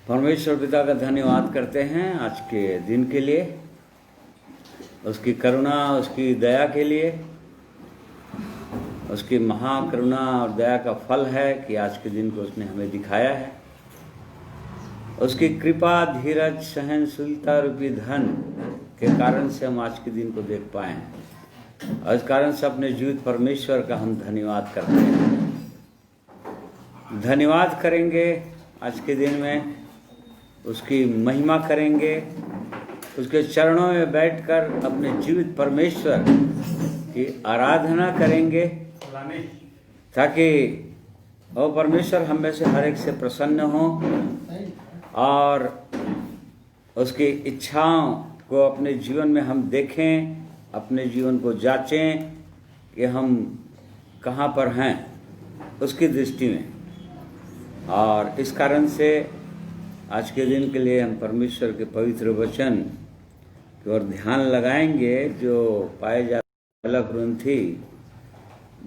परमेश्वर पिता का धन्यवाद करते हैं आज के दिन के लिए, उसकी करुणा, उसकी दया के लिए। उसकी महाकरुणा और दया का फल है कि आज के दिन को उसने हमें दिखाया है। उसकी कृपा, धीरज, सहनशीलता रूपी धन के कारण से हम आज के दिन को देख पाए हैं और इस कारण से अपने जीवित परमेश्वर का हम धन्यवाद करते हैं। धन्यवाद करेंगे आज के दिन में, उसकी महिमा करेंगे, उसके चरणों में बैठकर अपने जीवित परमेश्वर की आराधना करेंगे ताकि वो परमेश्वर हम में से हर एक से प्रसन्न हो और उसकी इच्छाओं को अपने जीवन में हम देखें, अपने जीवन को जांचें कि हम कहाँ पर हैं उसकी दृष्टि में। और इस कारण से आज के दिन के लिए हम परमेश्वर के पवित्र वचन की ओर ध्यान लगाएंगे जो पाए जाते हैं कुरिन्थी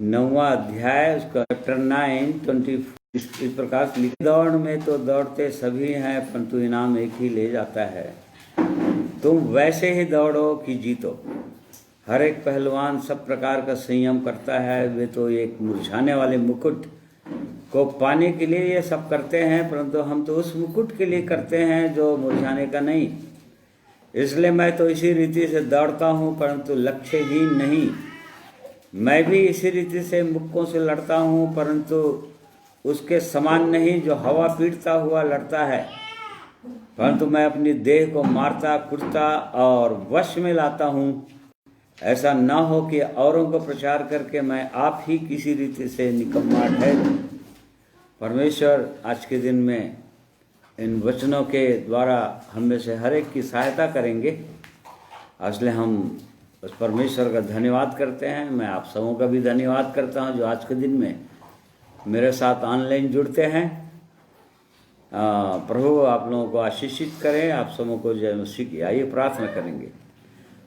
9वां अध्याय, उसका चैप्टर 9:24 इस प्रकार से लिखा, दौड़ में तो दौड़ते सभी हैं परंतु इनाम एक ही ले जाता है। तुम वैसे ही दौड़ो कि जीतो। हर एक पहलवान सब प्रकार का संयम करता है। वे तो एक मुरझाने वाले मुकुट को पाने के लिए ये सब करते हैं, परंतु हम तो उस मुकुट के लिए करते हैं जो मुरझाने का नहीं। इसलिए मैं तो इसी रीति से दौड़ता हूँ परंतु लक्ष्यहीन नहीं। मैं भी इसी रीति से मुक्कों से लड़ता हूँ परंतु उसके समान नहीं जो हवा पीटता हुआ लड़ता है, परंतु मैं अपनी देह को मारता, कुटता और वश में लाता हूँ। ऐसा न हो कि औरों को प्रचार करके मैं आप ही किसी रीति से निकम्मा ठहरूं। परमेश्वर आज के दिन में इन वचनों के द्वारा हम में से हर एक की सहायता करेंगे, इसलिए हम उस परमेश्वर का धन्यवाद करते हैं। मैं आप सबों का भी धन्यवाद करता हूं जो आज के दिन में मेरे साथ ऑनलाइन जुड़ते हैं। प्रभु आप लोगों को आशीषित करें, आप सबों को जय मसीह की। आइए प्रार्थना करेंगे।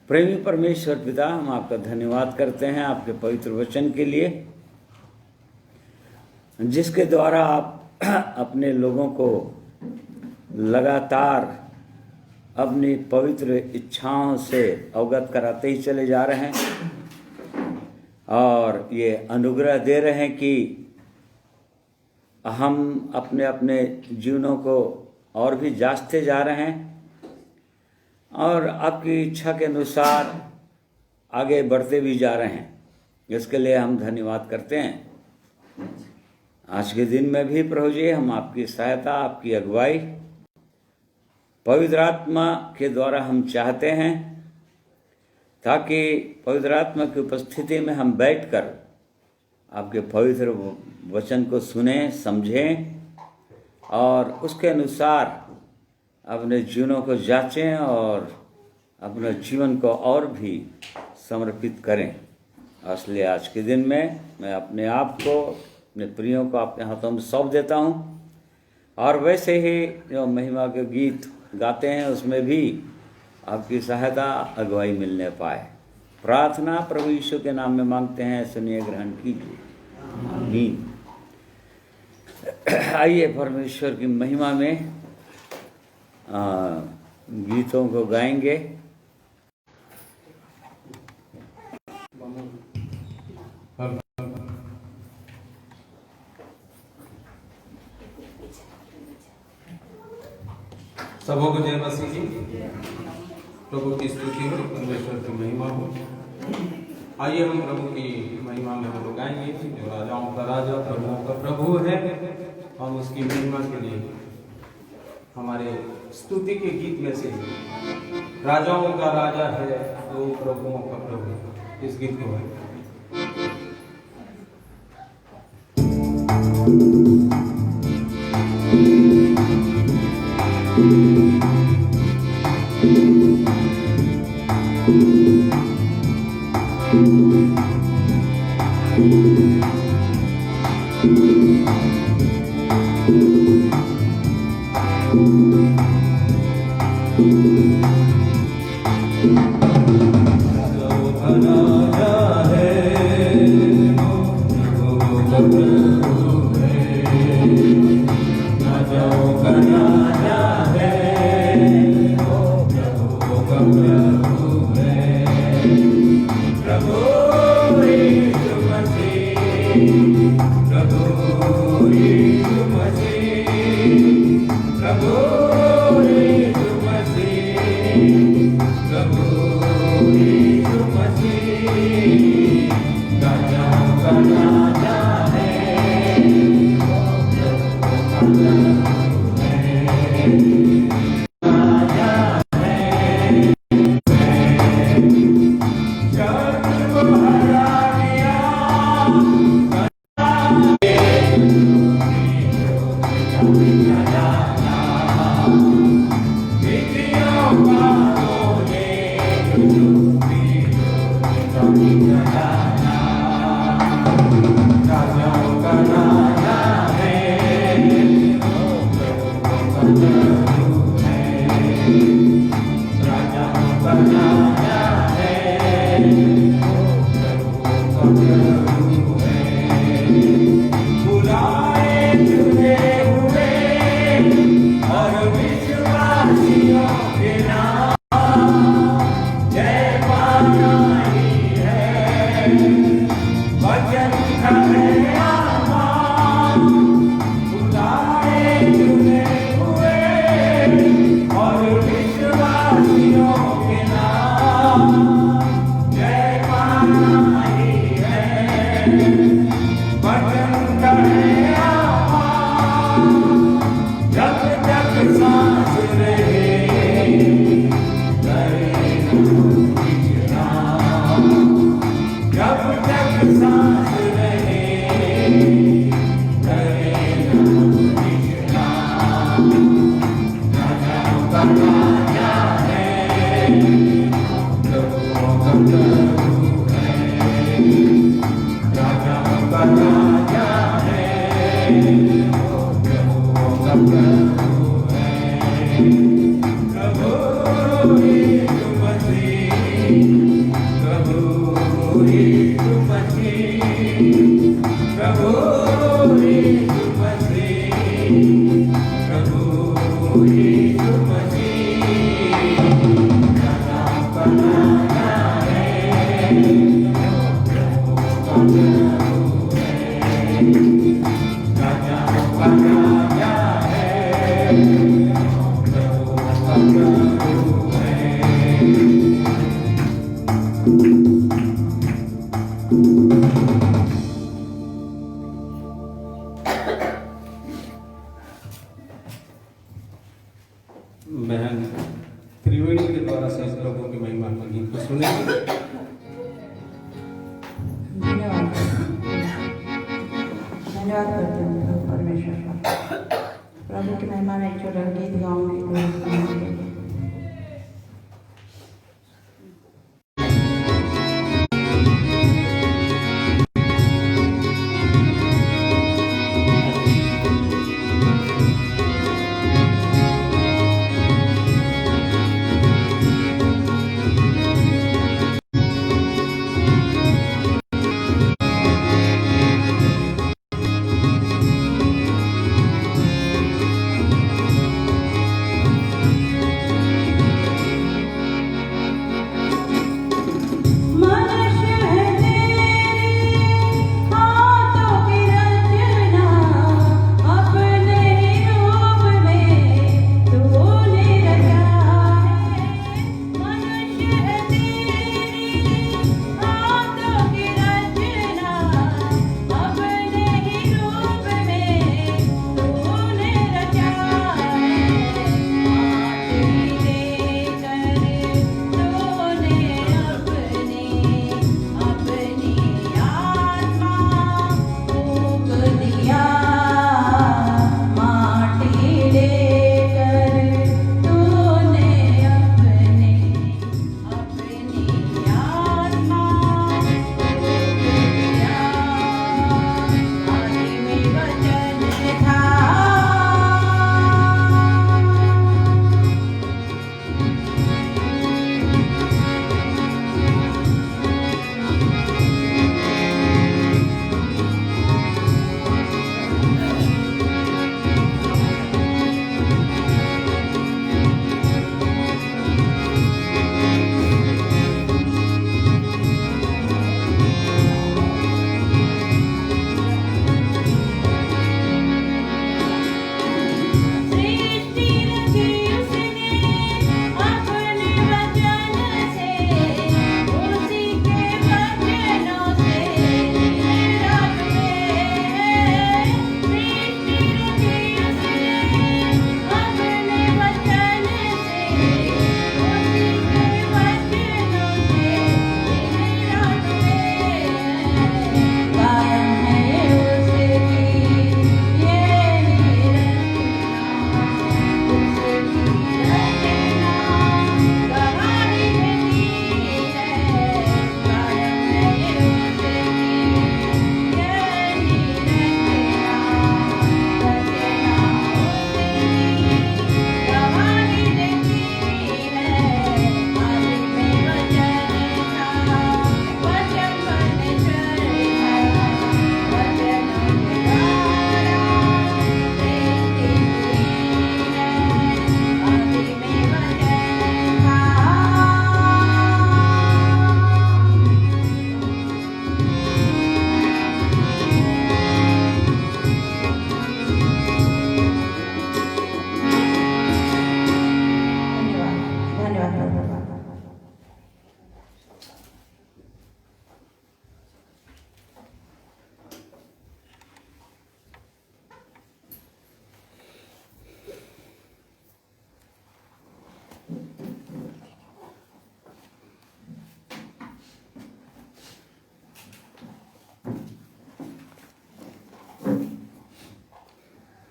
प्रेमी परमेश्वर पिता, हम आपका धन्यवाद करते हैं आपके पवित्र वचन के लिए, जिसके द्वारा आप अपने लोगों को लगातार अपनी पवित्र इच्छाओं से अवगत कराते ही चले जा रहे हैं और ये अनुग्रह दे रहे हैं कि हम अपने अपने जीवनों को और भी जांचते जा रहे हैं और आपकी इच्छा के अनुसार आगे बढ़ते भी जा रहे हैं। इसके लिए हम धन्यवाद करते हैं। आज के दिन में भी प्रभु जी हम आपकी सहायता, आपकी अगुवाई पवित्र आत्मा के द्वारा हम चाहते हैं, ताकि पवित्र आत्मा की उपस्थिति में हम बैठकर आपके पवित्र वचन को सुनें, समझें और उसके अनुसार अपने जीवनों को जांचें और अपने जीवन को और भी समर्पित करें। इसलिए आज के दिन में मैं अपने आप को, अपने प्रियों को आपके हाथों में सौंप देता हूँ और वैसे ही जो महिमा के गीत गाते हैं उसमें भी आपकी सहायता, अगुवाई मिलने पाए। प्रार्थना प्रभु यीशु के नाम में मांगते हैं, सुनिए, ग्रहण कीजिए। आमीन। आइए परमेश्वर की महिमा में गीतों को गाएंगे। सबों को जय मसीह जी। प्रभु की स्तुति हो, परमेश्वर की महिमा हो। आइए हम प्रभु की महिमा में हम लोग गाएंगे जो राजाओं का राजा, प्रभुओं का प्रभु है। हम उसकी महिमा के लिए हमारे स्तुति के गीत में से राजाओं का राजा है तो प्रभुओं का प्रभु, इस गीत को है। राजाओं का राजा प्रभु यीशु मसीह, प्रभु यीशु मसीह, प्रभु यीशु मसीह, राजाओं का राजा है, बहन त्रिवेणी के द्वारा से प्रभु की महिमा का गीत को सुनेंगे। धन्यवाद करते हैं प्रभु परमेश्वर का। प्रभु की महिमा में एक छोटा गीत गाऊंगी।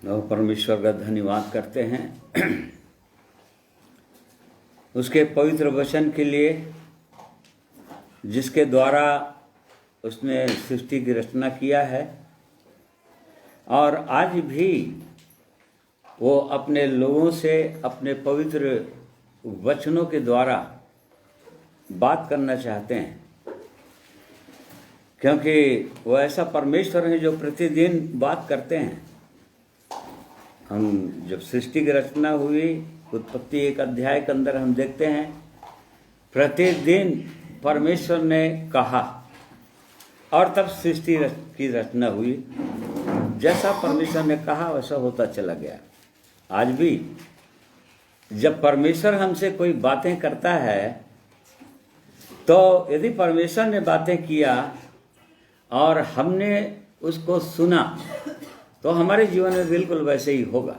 और परमेश्वर का धन्यवाद करते हैं उसके पवित्र वचन के लिए, जिसके द्वारा उसने सृष्टि की रचना किया है। और आज भी वो अपने लोगों से अपने पवित्र वचनों के द्वारा बात करना चाहते हैं, क्योंकि वो ऐसा परमेश्वर है जो प्रतिदिन बात करते हैं। हम जब सृष्टि की रचना हुई, उत्पत्ति 1 अध्याय के अंदर हम देखते हैं प्रतिदिन परमेश्वर ने कहा, और तब सृष्टि की रचना हुई। जैसा परमेश्वर ने कहा वैसा होता चला गया। आज भी जब परमेश्वर हमसे कोई बातें करता है, तो यदि परमेश्वर ने बातें किया और हमने उसको सुना, तो हमारे जीवन में बिल्कुल वैसे ही होगा।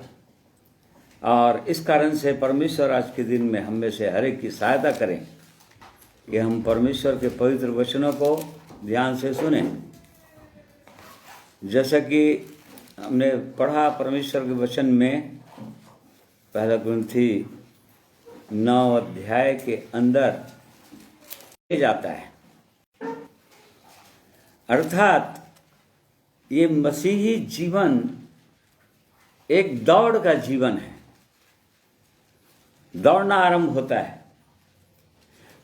और इस कारण से परमेश्वर आज के दिन में हम में से हर एक की सहायता करें कि हम परमेश्वर के पवित्र वचनों को ध्यान से सुने। जैसा कि हमने पढ़ा परमेश्वर के वचन में, पहला कुरिन्थी 9 अध्याय के अंदर जाता है, अर्थात ये मसीही जीवन एक दौड़ का जीवन है। दौड़ना आरंभ होता है।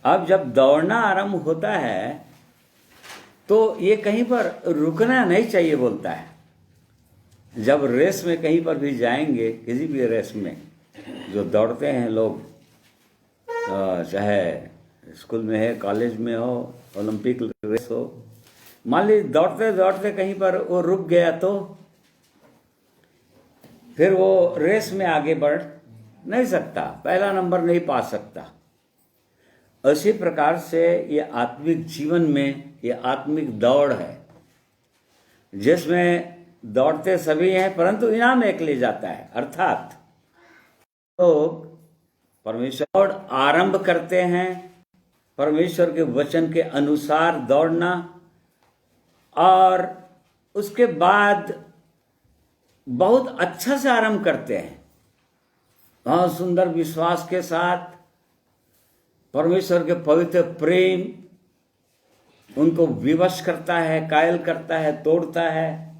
अब जब दौड़ना आरंभ होता है तो ये कहीं पर रुकना नहीं चाहिए बोलता है। जब रेस में कहीं पर भी जाएंगे, किसी भी रेस में जो दौड़ते हैं लोग, चाहे स्कूल में है, कॉलेज में हो, ओलंपिक रेस हो, मान लीजिए दौड़ते दौड़ते कहीं पर वो रुक गया तो फिर वो रेस में आगे बढ़ नहीं सकता, पहला नंबर नहीं पा सकता। उसी प्रकार से ये आत्मिक जीवन में ये आत्मिक दौड़ है, जिसमें दौड़ते सभी हैं परंतु इनाम एक ले जाता है। अर्थात तो परमेश्वर दौड़ आरंभ करते हैं, परमेश्वर के वचन के अनुसार दौड़ना, और उसके बाद बहुत अच्छा से आरंभ करते हैं, बहुत सुंदर विश्वास के साथ। परमेश्वर के पवित्र प्रेम उनको विवश करता है, कायल करता है, तोड़ता है।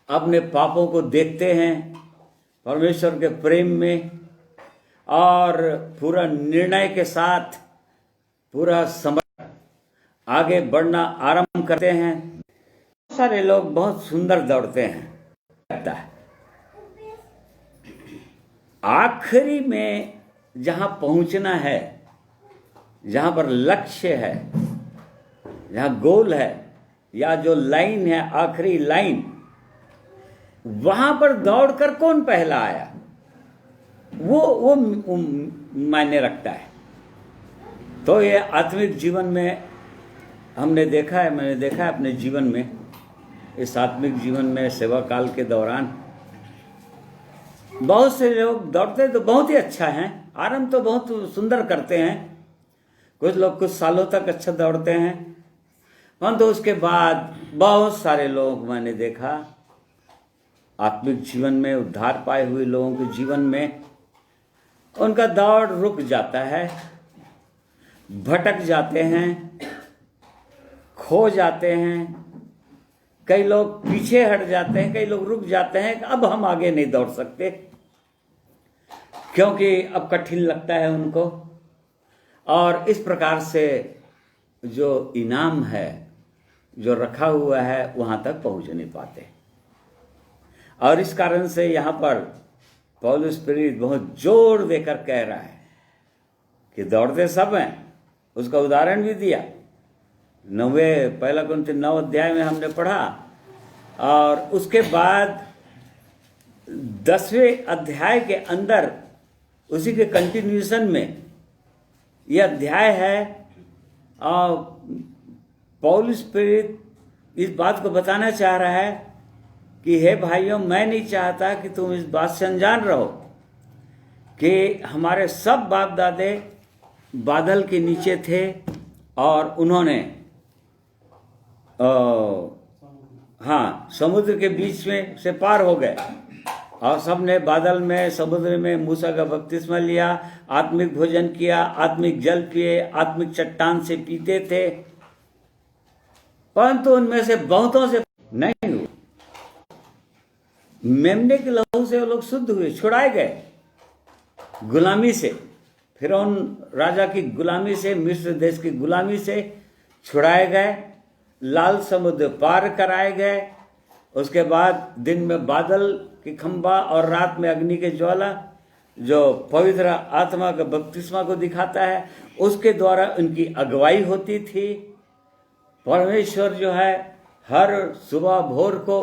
अपने पापों को देखते हैं परमेश्वर के प्रेम में, और पूरा निर्णय के साथ पूरा समझ आगे बढ़ना आरंभ करते हैं। सारे लोग बहुत सुंदर दौड़ते हैं, लगता है आखिरी में जहां पहुंचना है, जहां पर लक्ष्य है, जहां गोल है, या जो लाइन है, आखिरी लाइन, वहां पर दौड़कर कौन पहला आया, वो मायने रखता है। तो ये आत्मिक जीवन में हमने देखा है, मैंने देखा है अपने जीवन में, इस आत्मिक जीवन में सेवा काल के दौरान बहुत से लोग दौड़ते तो बहुत ही अच्छा हैं, आरंभ तो बहुत सुंदर करते हैं। कुछ लोग कुछ सालों तक अच्छा दौड़ते हैं, परंतु उसके बाद बहुत सारे लोग मैंने देखा आत्मिक जीवन में, उद्धार पाए हुए लोगों के जीवन में उनका दौड़ रुक जाता है, भटक जाते हैं, खो जाते हैं। कई लोग पीछे हट जाते हैं, कई लोग रुक जाते हैं, अब हम आगे नहीं दौड़ सकते, क्योंकि अब कठिन लगता है उनको। और इस प्रकार से जो इनाम है, जो रखा हुआ है, वहां तक पहुंच नहीं पाते। और इस कारण से यहाँ पर पौलुस प्रेरित बहुत जोर देकर कह रहा है कि दौड़ते सब हैं। उसका उदाहरण भी दिया, 1 कुरिन्थी 9 अध्याय में हमने पढ़ा, और उसके बाद 10वें अध्याय के अंदर उसी के कंटिन्यूएशन में यह अध्याय है। और पौलुस प्रेरित इस बात को बताना चाह रहा है कि हे भाइयों, मैं नहीं चाहता कि तुम इस बात से अनजान रहो कि हमारे सब बाप दादे बादल के नीचे थे और उन्होंने समुद्र के बीच में से पार हो गए, और सबने बादल में, समुद्र में मूसा का बपतिस्मा लिया, आत्मिक भोजन किया, आत्मिक जल पिए, आत्मिक चट्टान से पीते थे, परंतु उनमें से बहुतों से नहीं हुए। मेमने के लहू से वो लोग शुद्ध हुए, छुड़ाए गए गुलामी से, फिरौन राजा की गुलामी से, मिस्र देश की गुलामी से छुड़ाए गए, लाल समुद्र पार कराए गए। उसके बाद दिन में बादल की खंभा और रात में अग्नि के ज्वाला, जो पवित्र आत्मा का बपतिस्मा को दिखाता है, उसके द्वारा उनकी अगुवाई होती थी। परमेश्वर जो है हर सुबह भोर को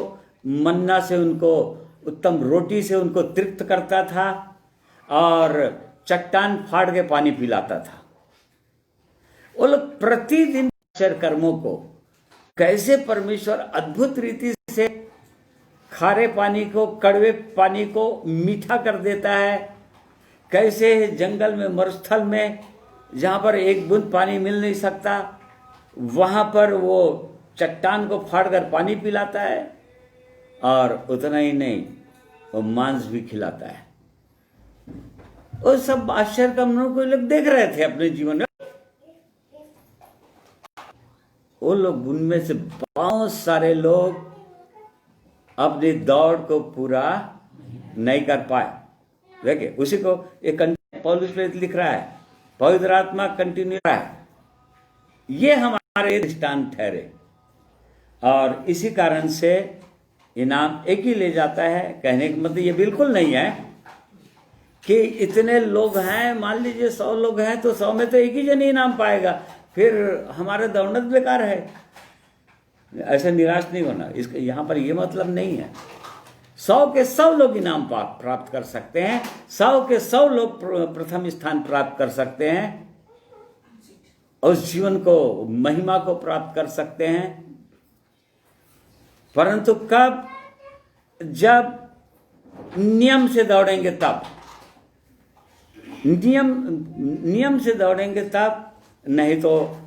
मन्ना से उनको, उत्तम रोटी से उनको तृप्त करता था और चट्टान फाड़ के पानी पिलाता था। वो लोग प्रतिदिन कर्मों को कैसे परमेश्वर अद्भुत रीति से खारे पानी को, कड़वे पानी को मीठा कर देता है, कैसे जंगल में, मरुस्थल में, जहां पर एक बूंद पानी मिल नहीं सकता, वहां पर वो चट्टान को फाड़कर पानी पिलाता है, और उतना ही नहीं, वो मांस भी खिलाता है। वो सब आश्चर्य का हम लोग देख रहे थे अपने जीवन में। वो लोग, उनमें से बहुत सारे लोग अपनी दौड़ को पूरा नहीं कर पाए। देखिए, उसी को एक पौलुस प्रेरित लिख रहा है, पवित्र आत्मा कंटिन्यू रहा है, ये हमारे दृष्टांत ठहरे, और इसी कारण से इनाम एक ही ले जाता है। कहने का मतलब ये बिल्कुल नहीं है कि इतने लोग हैं, मान लीजिए 100 लोग हैं तो 100 में तो एक ही जन इनाम पाएगा, फिर हमारा दौड़ना बेकार है। ऐसा निराश नहीं होना, इसका यहाँ पर ये मतलब नहीं है। 100 के 100 लोग इनाम प्राप्त कर सकते हैं, 100 के 100 लोग प्रथम स्थान प्राप्त कर सकते हैं, उस जीवन को, महिमा को प्राप्त कर सकते हैं। परंतु कब? जब नियम से दौड़ेंगे तब, नियम से दौड़ेंगे तब, नहीं तो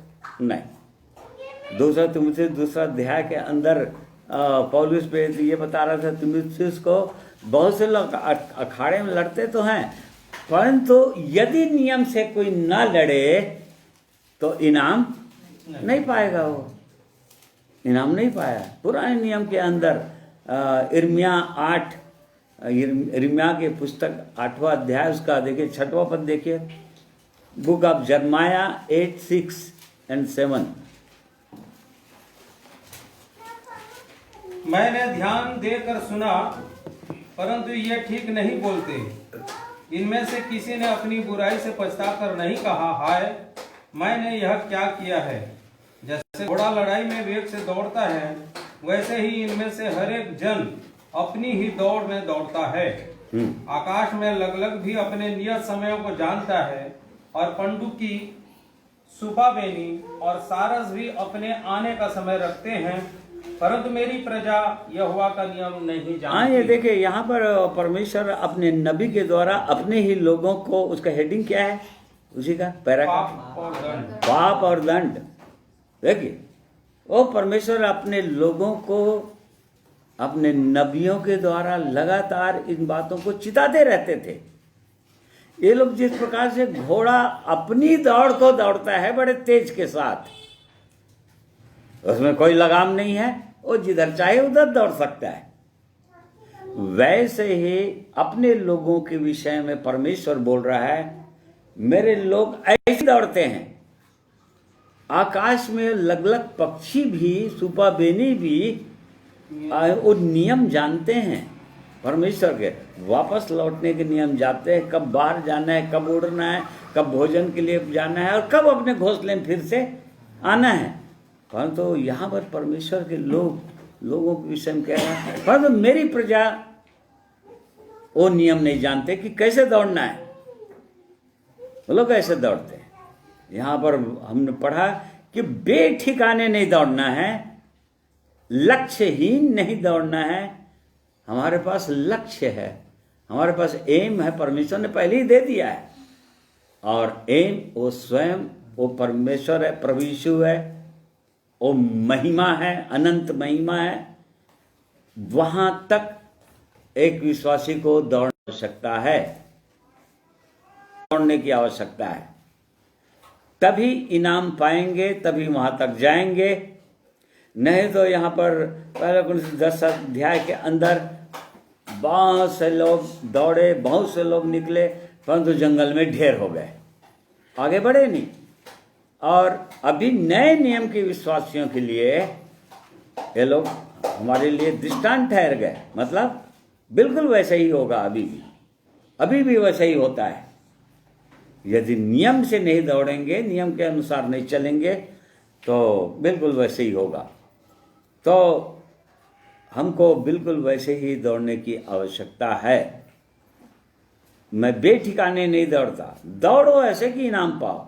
नहीं। दूसरा अध्याय के अंदर पौलुस पे ये बता रहा था तीमुथियुस को, बहुत से लोग अखाड़े में लड़ते तो हैं, परंतु यदि नियम से कोई ना लड़े तो इनाम नहीं पाएगा, वो इनाम नहीं पाया। पुराने नियम के अंदर यिर्मयाह की पुस्तक 8वां अध्याय, उसका देखिए 6वां पद देखिए, बुक ऑफ जर्माया 8, 6 and 7। मैंने ध्यान देकर सुना, परंतु ये ठीक नहीं बोलते। इनमें से किसी ने अपनी बुराई से पछताकर नहीं कहा, हाय मैंने यह क्या किया है। जैसे घोड़ा लड़ाई में वेग से दौड़ता है, वैसे ही इनमें से हर एक जन अपनी ही दौड़ में दौड़ता है। आकाश में लगलग भी अपने नियत समयों को जानता है, और पंडुकी, सुपाबेनी और सारस भी अपने आने का समय रखते हैं, परंतु मेरी प्रजा यहोवा का नियम नहीं जानती। ये देखिए, यहाँ पर परमेश्वर अपने नबी के द्वारा अपने ही लोगों को, उसका हेडिंग क्या है उसी का पैरा, पाप और दंड। देखिए, वो परमेश्वर अपने लोगों को अपने नबियों के द्वारा लगातार इन बातों को चिताते रहते थे। ये लोग जिस प्रकार से घोड़ा अपनी दौड़ को दौड़ता है बड़े तेज के साथ, उसमें कोई लगाम नहीं है, वो जिधर चाहे उधर दौड़ सकता है, वैसे ही अपने लोगों के विषय में परमेश्वर बोल रहा है, मेरे लोग ऐसे दौड़ते हैं। आकाश में लगलग पक्षी भी, सुपाबेनी भी, वो नियम जानते हैं परमेश्वर के, वापस लौटने के नियम जानते हैं, कब बाहर जाना है, कब उड़ना है, कब भोजन के लिए जाना है, और कब अपने घोंसले में फिर से आना है। परंतु यहाँ पर परमेश्वर के लोगों के विषय में कह रहा है, परंतु मेरी प्रजा वो नियम नहीं जानते कि कैसे दौड़ना है। वो लोग ऐसे दौड़ते हैं। यहाँ पर हमने पढ़ा कि बेठिकाने नहीं दौड़ना है, लक्ष्यहीन नहीं दौड़ना है। हमारे पास लक्ष्य है, हमारे पास एम है, परमेश्वर ने पहले ही दे दिया है, और एम वो स्वयं, वो परमेश्वर है, प्रभु यीशु है, वो महिमा है, अनंत महिमा है। वहां तक एक विश्वासी को दौड़ने की आवश्यकता है, दौड़ने की आवश्यकता है, तभी इनाम पाएंगे, तभी वहां तक जाएंगे। नहीं तो यहाँ पर पहले 10 अध्याय के अंदर बहुत से लोग दौड़े, बहुत से लोग निकले, परंतु जंगल में ढेर हो गए, आगे बढ़े नहीं। और अभी नए नियम के विश्वासियों के लिए ये लोग हमारे लिए दृष्टांत ठहर गए। मतलब बिल्कुल वैसे ही होगा, अभी भी वैसा ही होता है। यदि नियम से नहीं दौड़ेंगे, नियम के अनुसार नहीं चलेंगे, तो बिल्कुल वैसे ही होगा। तो हमको बिल्कुल वैसे ही दौड़ने की आवश्यकता है। मैं बेठिकाने नहीं दौड़ता, दौड़ो ऐसे कि इनाम पाओ,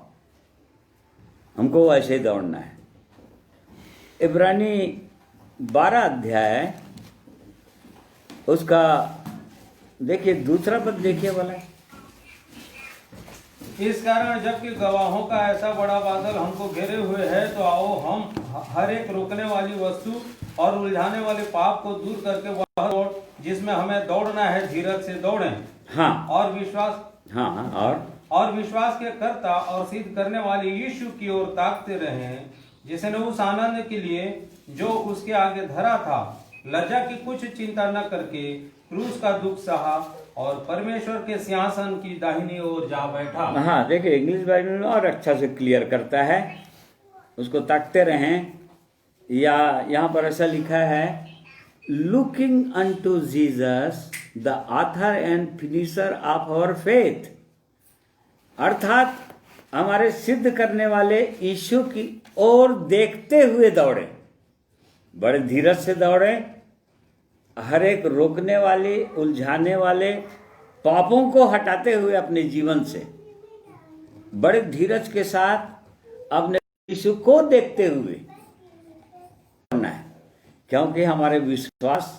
हमको वैसे ही दौड़ना है। इब्रानी 12 अध्याय उसका देखिए दूसरा पद देखिए वाला। इस कारण जबकि गवाहों का ऐसा बड़ा बादल हमको घेरे हुए है, तो आओ हम हर एक रोकने वाली वस्तु और उलझाने वाले पाप को दूर करके वह दौड़ जिसमें हमें दौड़ना है, धीरज से दौड़ें। हाँ, और विश्वास, हाँ, और विश्वास के कर्ता और सिद्ध करने वाले यीशु की ओर ताकते रहें, जिसने उस आनंद के लिए जो उसके आगे धरा था, लज्जा की कुछ चिंता न करके क्रूस का दुख सहा और परमेश्वर के सिंहासन की दाहिनी ओर जा बैठा। हाँ, देखिए इंग्लिश बाइबल में और अच्छा से क्लियर करता है, उसको ताकते रहें। या यहाँ पर ऐसा लिखा है, looking unto Jesus the author and finisher of our faith, अर्थात हमारे सिद्ध करने वाले यीशु की ओर देखते हुए दौड़े, बड़े धीरज से दौड़े, हर एक रोकने वाले, उलझाने वाले पापों को हटाते हुए अपने जीवन से बड़े धीरज के साथ अपने यीशु को देखते हुए करना है। क्योंकि हमारे विश्वास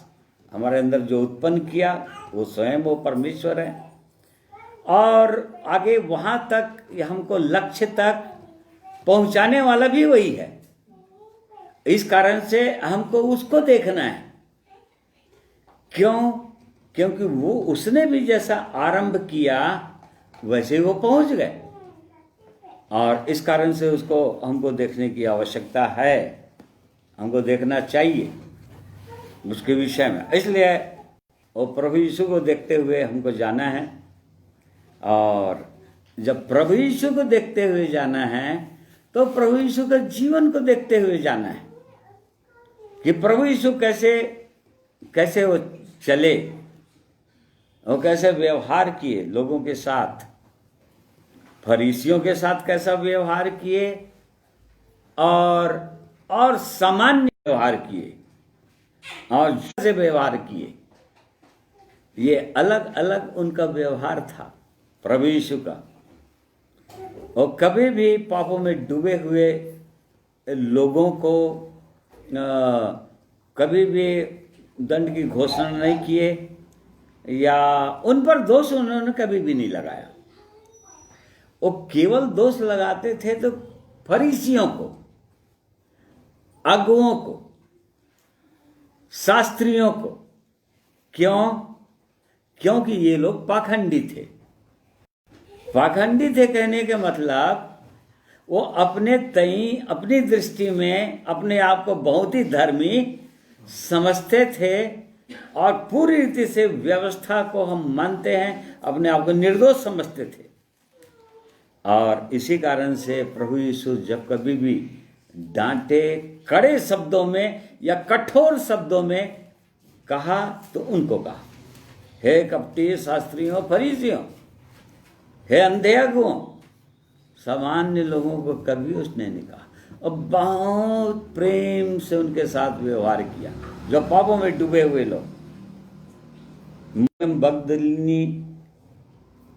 हमारे अंदर जो उत्पन्न किया वो स्वयं वो परमेश्वर है, और आगे वहां तक हमको लक्ष्य तक पहुंचाने वाला भी वही है। इस कारण से हमको उसको देखना है। क्यों? क्योंकि वो उसने भी जैसा आरंभ किया वैसे वो पहुंच गए, और इस कारण से उसको हमको देखने की आवश्यकता है, हमको देखना चाहिए उसके विषय में। इसलिए वो प्रभु यीशु को देखते हुए हमको जाना है, और जब प्रभु यीशु को देखते हुए जाना है तो प्रभु यीशु के जीवन को देखते हुए जाना है कि प्रभु यीशु कैसे वो चले, वो कैसे व्यवहार किए लोगों के साथ, फरीसियों के साथ कैसा व्यवहार किए, और सामान्य व्यवहार किए, और से व्यवहार किए। ये अलग अलग उनका व्यवहार था प्रभु यीशु का। और कभी भी पापों में डूबे हुए लोगों को कभी भी दंड की घोषणा नहीं किए, या उन पर दोष उन्होंने कभी भी नहीं लगाया। वो केवल दोष लगाते थे तो फरीसियों को, अगुओं को, शास्त्रियों को। क्यों? क्योंकि ये लोग पाखंडी थे। पाखंडी थे कहने के मतलब वो अपने तई, अपनी दृष्टि में अपने आप को बहुत ही धर्मी समझते थे, और पूरी रीति से व्यवस्था को हम मानते हैं, अपने आप को निर्दोष समझते थे। और इसी कारण से प्रभु यीशु जब कभी भी डांटे, कड़े शब्दों में या कठोर शब्दों में कहा, तो उनको कहा, हे कपटी शास्त्रियों, फरीसियों, हे अंधे अगुओं, सामान्य लोगों को कभी उसने नहीं कहा। और बहुत प्रेम से उनके साथ व्यवहार किया, जो पापों में डूबे हुए लोग। बगदलिनी,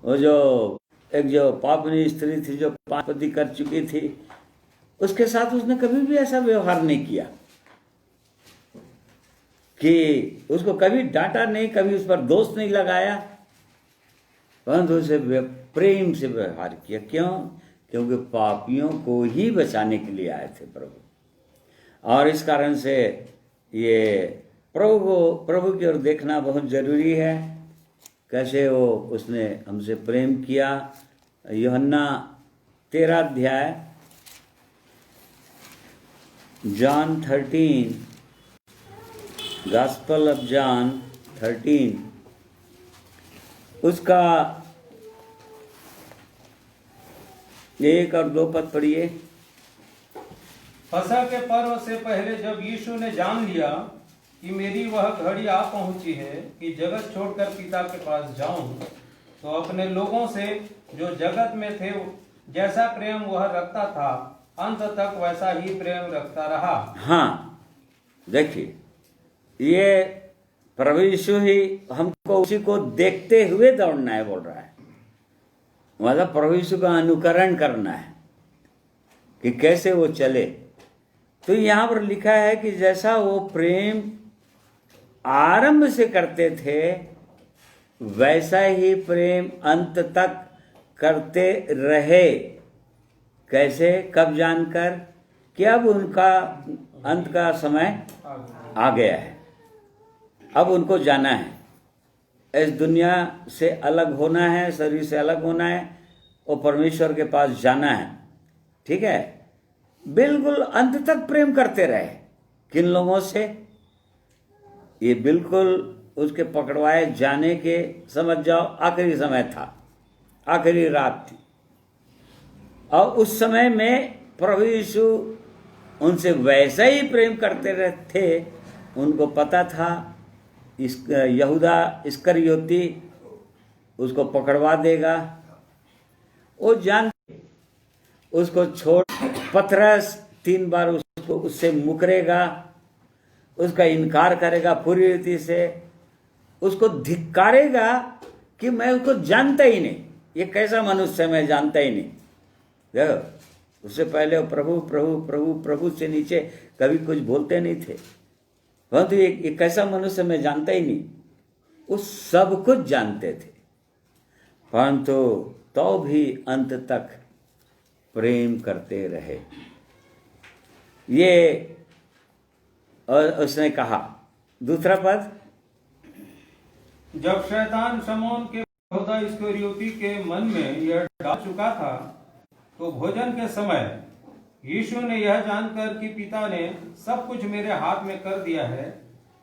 वो जो पापनी स्त्री थी, जो 5 पति कर चुकी थी, उसके साथ उसने कभी भी ऐसा व्यवहार नहीं किया कि उसको कभी डांटा नहीं, कभी उस पर दोष नहीं लगाया, परंतु उसे प्रेम से व्यवहार किया। क्यों? क्योंकि पापियों को ही बचाने के लिए आए थे प्रभु। और इस कारण से ये प्रभु की ओर देखना बहुत जरूरी है। कैसे वो उसने हमसे प्रेम किया। यूहन्ना 13 अध्याय, जॉन 13, गॉस्पेल ऑफ जॉन 13, उसका 1 और 2 पद पढ़िए। फसह के पर्व से पहले जब यीशु ने जान लिया कि मेरी वह घड़ी आ पहुंची है कि जगत छोड़कर पिता के पास जाऊं, तो अपने लोगों से जो जगत में थे जैसा प्रेम वह रखता था, अंत तक वैसा ही प्रेम रखता रहा। हाँ, देखिए, ये प्रभु यीशु ही हमको उसी को देखते हुए दौड़ना है, बोल रहा है। मतलब प्रभु यीशु का अनुकरण करना है कि कैसे वो चले। तो यहाँ पर लिखा है कि जैसा वो प्रेम आरंभ से करते थे वैसा ही प्रेम अंत तक करते रहे। कैसे? कब जानकर कि अब उनका अंत का समय आ गया है, अब उनको जाना है, इस दुनिया से अलग होना है, शरीर से अलग होना है और परमेश्वर के पास जाना है। ठीक है, बिल्कुल अंत तक प्रेम करते रहे। किन लोगों से? ये बिल्कुल उसके पकड़वाए जाने के, समझ जाओ, आखिरी समय था, आखिरी रात थी, और उस समय में प्रभु यीशु उनसे वैसा ही प्रेम करते रहे थे। उनको पता था यहूदा इस्करियोती उसको पकड़वा देगा। वो जानते, उसको छोड़, पतरस 3 बार उसको उससे मुकरेगा, उसका इनकार करेगा पूरी रीति से, उसको धिक्कारेगा कि मैं उसको जानता ही नहीं, ये कैसा मनुष्य है, मैं जानता ही नहीं। देखो, उससे पहले वो प्रभु प्रभु प्रभु प्रभु से नीचे कभी कुछ बोलते नहीं थे, परंतु ये कैसा मनुष्य मैं जानता ही नहीं। वो सब कुछ जानते थे, परंतु तो भी अंत तक प्रेम करते रहे। ये और उसने कहा, दूसरा पद, जब शैतान शमौन के यहूदा इस्करियोती के मन में यह डाल चुका था, तो भोजन के समय यीशु ने यह जानकर कि पिता ने सब कुछ मेरे हाथ में कर दिया है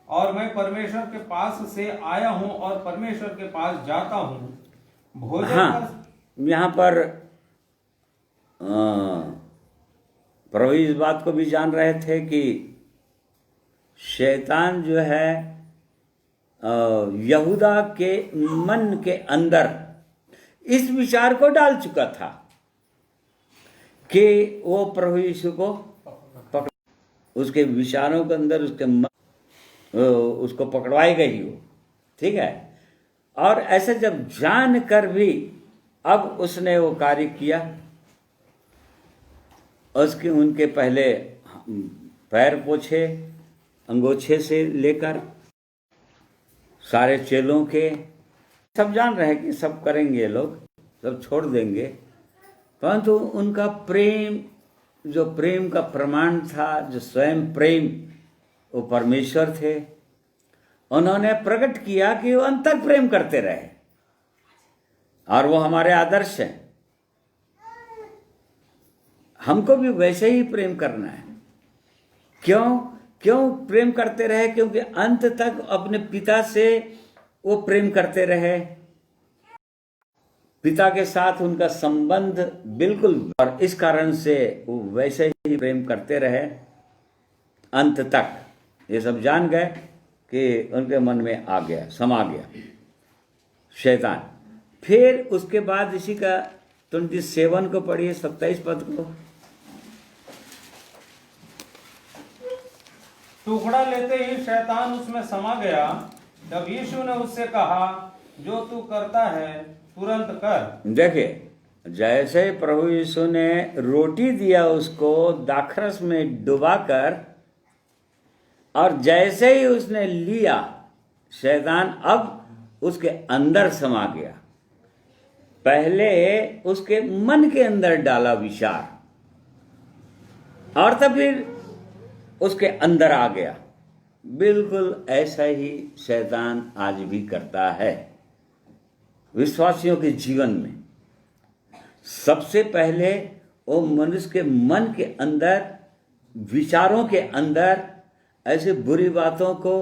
और मैं परमेश्वर के पास से आया हूं और परमेश्वर के पास जाता हूं, भोजन यहाँ पर प्रभु इस बात को भी जान रहे थे कि शैतान जो है यहूदा के मन के अंदर इस विचार को डाल चुका था कि वो प्रभु यीशु को पकड़, उसके विचारों के अंदर उसको पकड़वाएगा ही वो। ठीक है, और ऐसे जब जान कर भी अब उसने वो कार्य किया, उसके उनके पहले पैर पोछे, अंगोछे से लेकर सारे चेलों के, सब जान रहे कि सब करेंगे, लोग सब छोड़ देंगे, परंतु उनका प्रेम, जो प्रेम का प्रमाण था, जो स्वयं प्रेम, वो परमेश्वर थे, उन्होंने प्रकट किया कि वो अंत तक प्रेम करते रहे, और वो हमारे आदर्श हैं। हमको भी वैसे ही प्रेम करना है। क्यों प्रेम करते रहे? क्योंकि अंत तक अपने पिता से वो प्रेम करते रहे, पिता के साथ उनका संबंध बिल्कुल, और इस कारण से वो वैसे ही प्रेम करते रहे अंत तक। ये सब जान गए कि उनके मन में आ गया, समा गया शैतान। फिर उसके बाद इसी का 27 को पढ़िए, 27 पद को। टुकड़ा लेते ही शैतान उसमें समा गया। तब यीशु ने उससे कहा, जो तू करता है तुरंत कर। देखिए, जैसे प्रभु यीशु ने रोटी दिया उसको दाखरस में डुबाकर, और जैसे ही उसने लिया, शैतान अब उसके अंदर समा गया। पहले उसके मन के अंदर डाला विचार, और तब फिर उसके अंदर आ गया। बिल्कुल ऐसा ही शैतान आज भी करता है विश्वासियों के जीवन में। सबसे पहले वो मनुष्य के मन के अंदर, विचारों के अंदर ऐसे बुरी बातों को,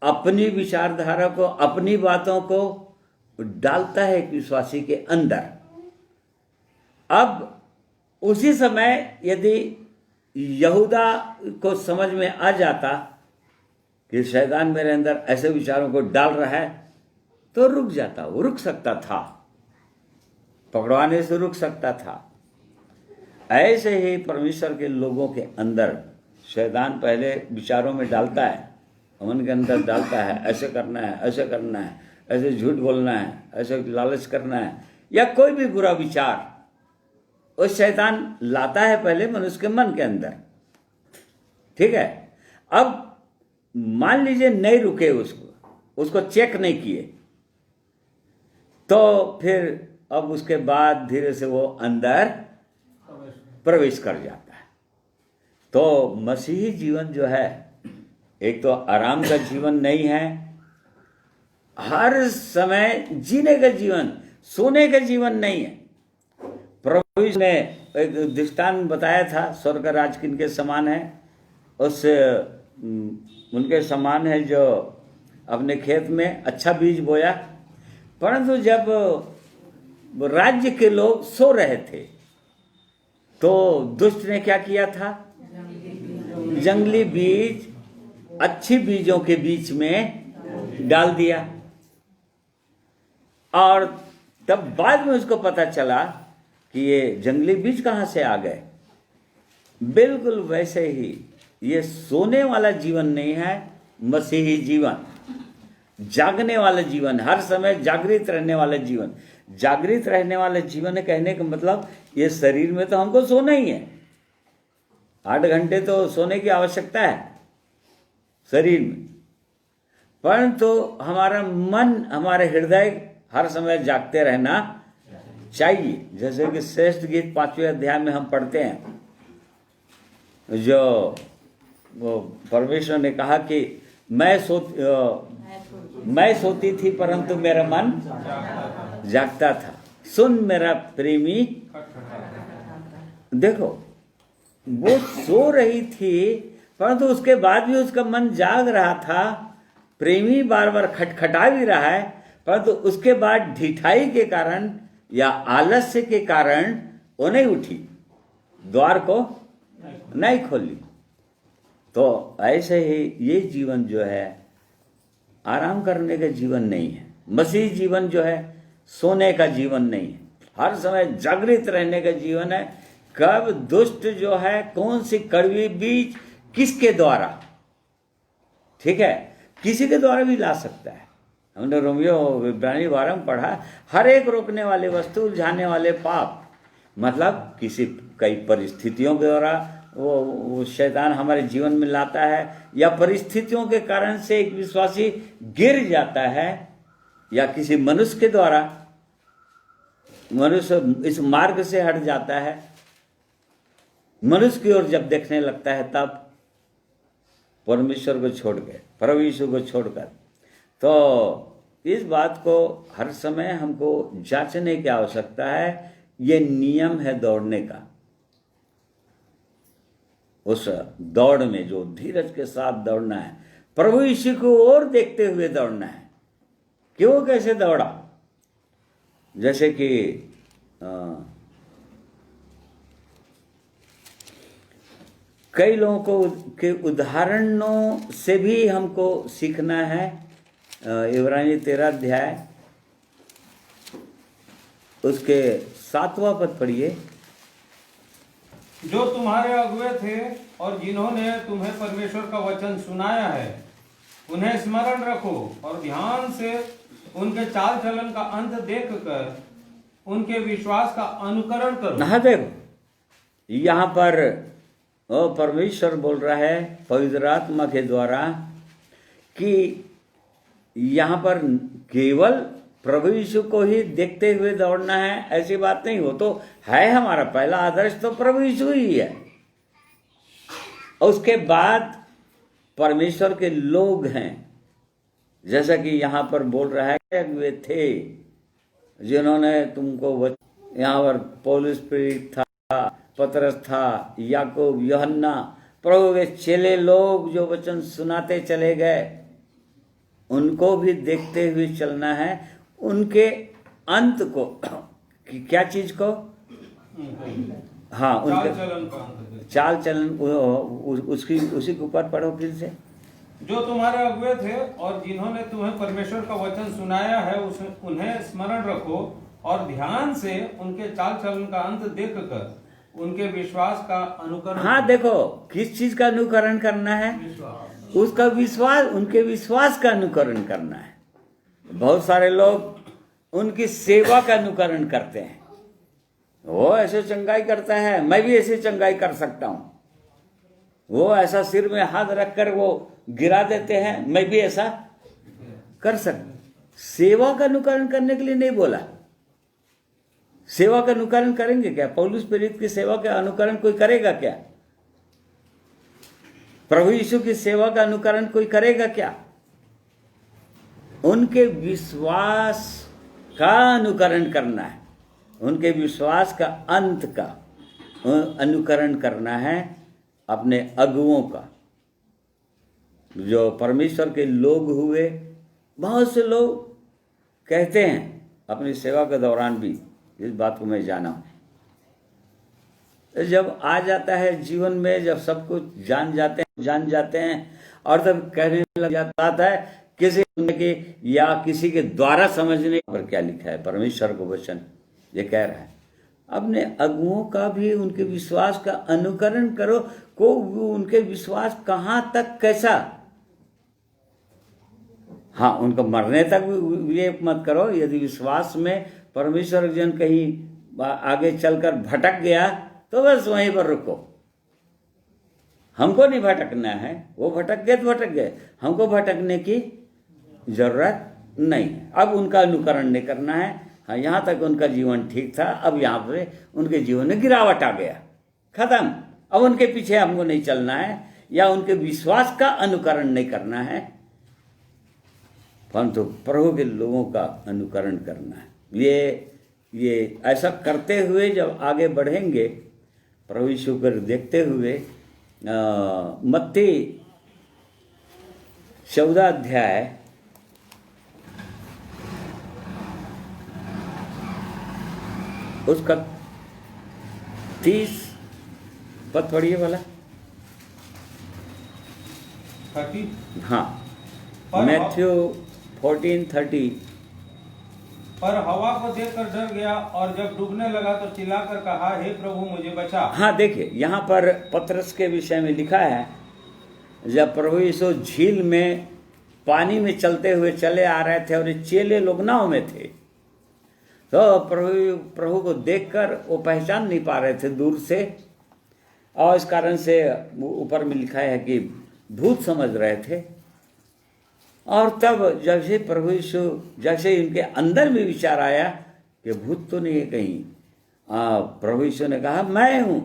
अपनी विचारधारा को, अपनी बातों को डालता है एक विश्वासी के अंदर। अब उसी समय यदि यहूदा को समझ में आ जाता कि शैतान मेरे अंदर ऐसे विचारों को डाल रहा है, तो रुक जाता, वो रुक सकता था, पकड़वाने से रुक सकता था। ऐसे ही परमेश्वर के लोगों के अंदर शैतान पहले विचारों में डालता है, मन के अंदर डालता है, ऐसे करना है, ऐसे करना है, ऐसे झूठ बोलना है, ऐसे लालच करना है, या कोई भी बुरा विचार वो शैतान लाता है पहले मनुष्य के मन के अंदर। ठीक है, अब मान लीजिए नहीं रुके, उसको चेक नहीं किए, तो फिर अब उसके बाद धीरे से वो अंदर प्रवेश कर जाता है। तो मसीही जीवन जो है, एक तो आराम का जीवन नहीं है, हर समय जीने का जीवन, सोने का जीवन नहीं है। प्रभु ने एक दृष्टांत बताया था, स्वर्ग का राज किनके समान है, उस उनके समान है जो अपने खेत में अच्छा बीज बोया, परंतु जब राज्य के लोग सो रहे थे तो दुष्ट ने क्या किया था, जंगली बीज अच्छी बीजों के बीच में डाल दिया। और तब बाद में उसको पता चला कि ये जंगली बीज कहाँ से आ गए। बिल्कुल वैसे ही ये सोने वाला जीवन नहीं है मसीही जीवन, जागने वाला जीवन, हर समय जागृत रहने वाला जीवन। जागृत रहने वाला जीवन कहने का मतलब ये शरीर में तो हमको सोना ही है, 8 घंटे तो सोने की आवश्यकता है शरीर में, परंतु हमारा मन, हमारे हृदय हर समय जागते रहना चाहिए। जैसे कि श्रेष्ठ गीत 5वें अध्याय में हम पढ़ते हैं, जो वो परमेश्वर ने कहा कि मैं सोती थी परंतु मेरा मन जागता था, सुन मेरा प्रेमी। देखो, वो सो रही थी परंतु उसके बाद भी उसका मन जाग रहा था। प्रेमी बार बार खटखटा भी रहा है, परंतु उसके बाद ढिठाई के कारण या आलस्य के कारण वो नहीं उठी, द्वार को नहीं खोली। तो ऐसे ही ये जीवन जो है आराम करने का जीवन नहीं है। मसीह जीवन जो है सोने का जीवन नहीं है, हर समय जागृत रहने का जीवन है। कब दुष्ट जो है, कौन सी कड़वी बीज किसके द्वारा, ठीक है, किसी के द्वारा भी ला सकता है। हमने रोमियो इब्रानी 12 में पढ़ा, हर एक रोकने वाले वस्तु, उलझाने वाले पाप, मतलब किसी कई परिस्थितियों के द्वारा वो शैतान हमारे जीवन में लाता है, या परिस्थितियों के कारण से एक विश्वासी गिर जाता है, या किसी मनुष्य के द्वारा मनुष्य इस मार्ग से हट जाता है, मनुष्य की ओर जब देखने लगता है, तब परमेश्वर को छोड़ के, प्रभु यीशु को छोड़कर। तो इस बात को हर समय हमको जांचने की आवश्यकता है। ये नियम है दौड़ने का, उस दौड़ में जो धीरज के साथ दौड़ना है, प्रभु यीशु को और देखते हुए दौड़ना है कि वो कैसे दौड़ा। जैसे कि कई लोगों को के उदाहरणों से भी हमको सीखना है। इब्रानी 13 अध्याय उसके 7वां पद पढ़िए। जो तुम्हारे अगुए थे और जिन्होंने तुम्हें परमेश्वर का वचन सुनाया है, उन्हें स्मरण रखो और ध्यान से उनके चाल चलन का अंत देखकर उनके विश्वास का अनुकरण करो। हाँ, देखो यहाँ पर परमेश्वर बोल रहा है पवित्र आत्मा के द्वारा कि यहाँ पर केवल प्रभु यीशु को ही देखते हुए दौड़ना है, ऐसी बात नहीं। हो तो है, हमारा पहला आदर्श तो प्रभु यीशु ही है। और उसके बाद परमेश्वर के लोग हैं, जैसा कि यहाँ पर बोल रहा है वे थे जिन्होंने तुमको यहाँ पर पौलुस प्रेरित था, पतरस था, याकूब, यूहन्ना, प्रभु के चेले लोग जो वचन सुनाते चले गए, उनको भी देखते हुए चलना है। उनके अंत को कि क्या चीज को, हाँ उनके चाल चलन उसकी उसी के ऊपर पढ़ो फिर से। जो तुम्हारे अगुवे थे और जिन्होंने तुम्हें परमेश्वर का वचन सुनाया है उन्हें स्मरण रखो और ध्यान से उनके चाल चलन का अंत देखकर उनके विश्वास का अनुकरण। हाँ देखो, किस चीज का अनुकरण करना है? उसका विश्वास, उनके विश्वास का अनुकरण करना है। बहुत सारे लोग उनकी सेवा का अनुकरण करते हैं। वो ऐसे चंगाई करता है, मैं भी ऐसे चंगाई कर सकता हूं। वो ऐसा सिर में हाथ रखकर वो गिरा देते हैं, मैं भी ऐसा कर सकता। सेवा का अनुकरण करने के लिए नहीं बोला। सेवा का अनुकरण करेंगे क्या? पौलुस प्रेरित की सेवा का अनुकरण कोई करेगा क्या? प्रभु यीशु की सेवा का अनुकरण कोई करेगा क्या? उनके विश्वास का अनुकरण करना है, उनके विश्वास का अंत का अनुकरण करना है, अपने अगुओं का, जो परमेश्वर के लोग हुए। बहुत से लोग कहते हैं अपनी सेवा के दौरान भी, इस बात को मैं जाना हूं, जब आ जाता है जीवन में, जब सब कुछ जान जाते हैं और तब कहने लग जाता है किसी के या किसी के द्वारा समझने पर क्या लिखा है परमेश्वर को वचन ये कह रहा है, अपने अगुओं का भी उनके विश्वास का अनुकरण करो। को उनके विश्वास कहाँ तक कैसा, हाँ उनको मरने तक ये मत करो। यदि विश्वास में परमेश्वर जन कहीं आगे चलकर भटक गया तो बस वहीं पर रुको। हमको नहीं भटकना है, वो भटक गए तो भटक गए, हमको भटकने की जरूरत नहीं। अब उनका अनुकरण नहीं करना है। हाँ, यहाँ तक उनका जीवन ठीक था, अब यहाँ पे उनके जीवन में गिरावट आ गया, खत्म। अब उनके पीछे हमको नहीं चलना है या उनके विश्वास का अनुकरण नहीं करना है, परंतु प्रभु के लोगों का अनुकरण करना है। ये ऐसा करते हुए जब आगे बढ़ेंगे, प्रभु यीशु को देखते हुए, मत्ती 14 अध्याय उसका 30 पद पढ़िए वाला। 30, हाँ, मैथ्यू 14:30। पर हवा को देखकर डर गया और जब डूबने लगा तो चिल्लाकर कहा, हे प्रभु मुझे बचा। हाँ देखिए, यहाँ पर पतरस के विषय में लिखा है, जब प्रभु यीशु झील में पानी में चलते हुए चले आ रहे थे और चेले लोग नाव में थे, तो प्रभु को देखकर वो पहचान नहीं पा रहे थे दूर से, और इस कारण से ऊपर में लिखा है कि भूत समझ रहे थे। और तब जब से प्रभु यीशु, जैसे इनके अंदर में विचार आया कि भूत तो नहीं है कहीं, प्रभु यीशु ने कहा मैं हूं।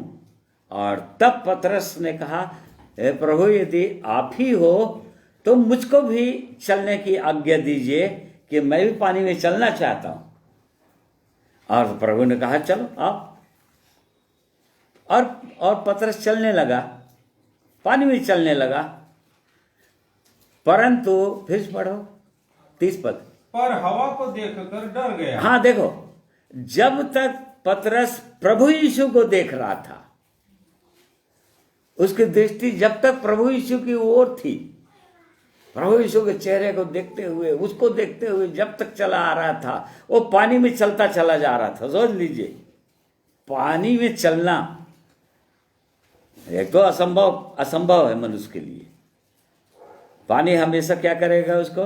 और तब पतरस ने कहा, हे प्रभु यदि आप ही हो तो मुझको भी चलने की आज्ञा दीजिए कि मैं भी पानी में चलना चाहता हूं। और प्रभु ने कहा चलो आओ। और पतरस चलने लगा, पानी में चलने लगा। परंतु फिर पढ़ो 30 पद। पर हवा को देखकर डर गया। हाँ देखो, जब तक पतरस प्रभु यीशु को देख रहा था, उसकी दृष्टि जब तक प्रभु यीशु की ओर थी, प्रभु यीशु के चेहरे को देखते हुए, उसको देखते हुए जब तक चला आ रहा था, वो पानी में चलता चला जा रहा था। सोच लीजिए, पानी में चलना एक तो असंभव है मनुष्य के लिए। पानी हमेशा क्या करेगा, उसको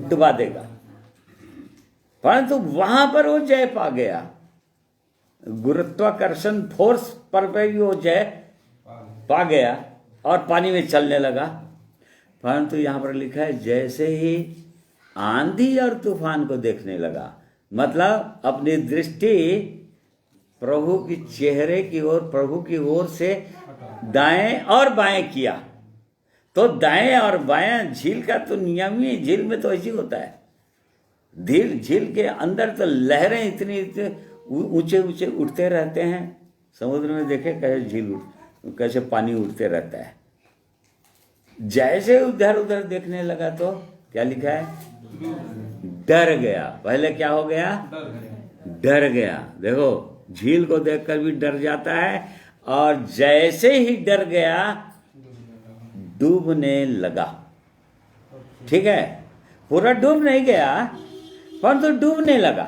डुबा देगा। परंतु वहां पर वो जय पा गया, गुरुत्वाकर्षण फोर्स पर भी वो जय पा गया और पानी में चलने लगा। परंतु यहां पर लिखा है, जैसे ही आंधी और तूफान को देखने लगा, मतलब अपनी दृष्टि प्रभु की चेहरे की ओर, प्रभु की ओर से दाएं और बाएं किया, तो दाएं और बायां झील का तो नियम ही, झील में तो ऐसे ही होता है। झील के अंदर तो लहरें इतनी ऊंचे ऊंचे उठते रहते हैं। समुद्र में देखे कैसे कैसे पानी उठते रहता है। जैसे उधर उधर देखने लगा तो क्या लिखा है, डर गया। पहले क्या हो गया, डर गया। देखो झील को देखकर भी डर जाता है, और जैसे ही डर गया डूबने लगा। ठीक है, पूरा डूब नहीं गया परंतु तो डूबने लगा।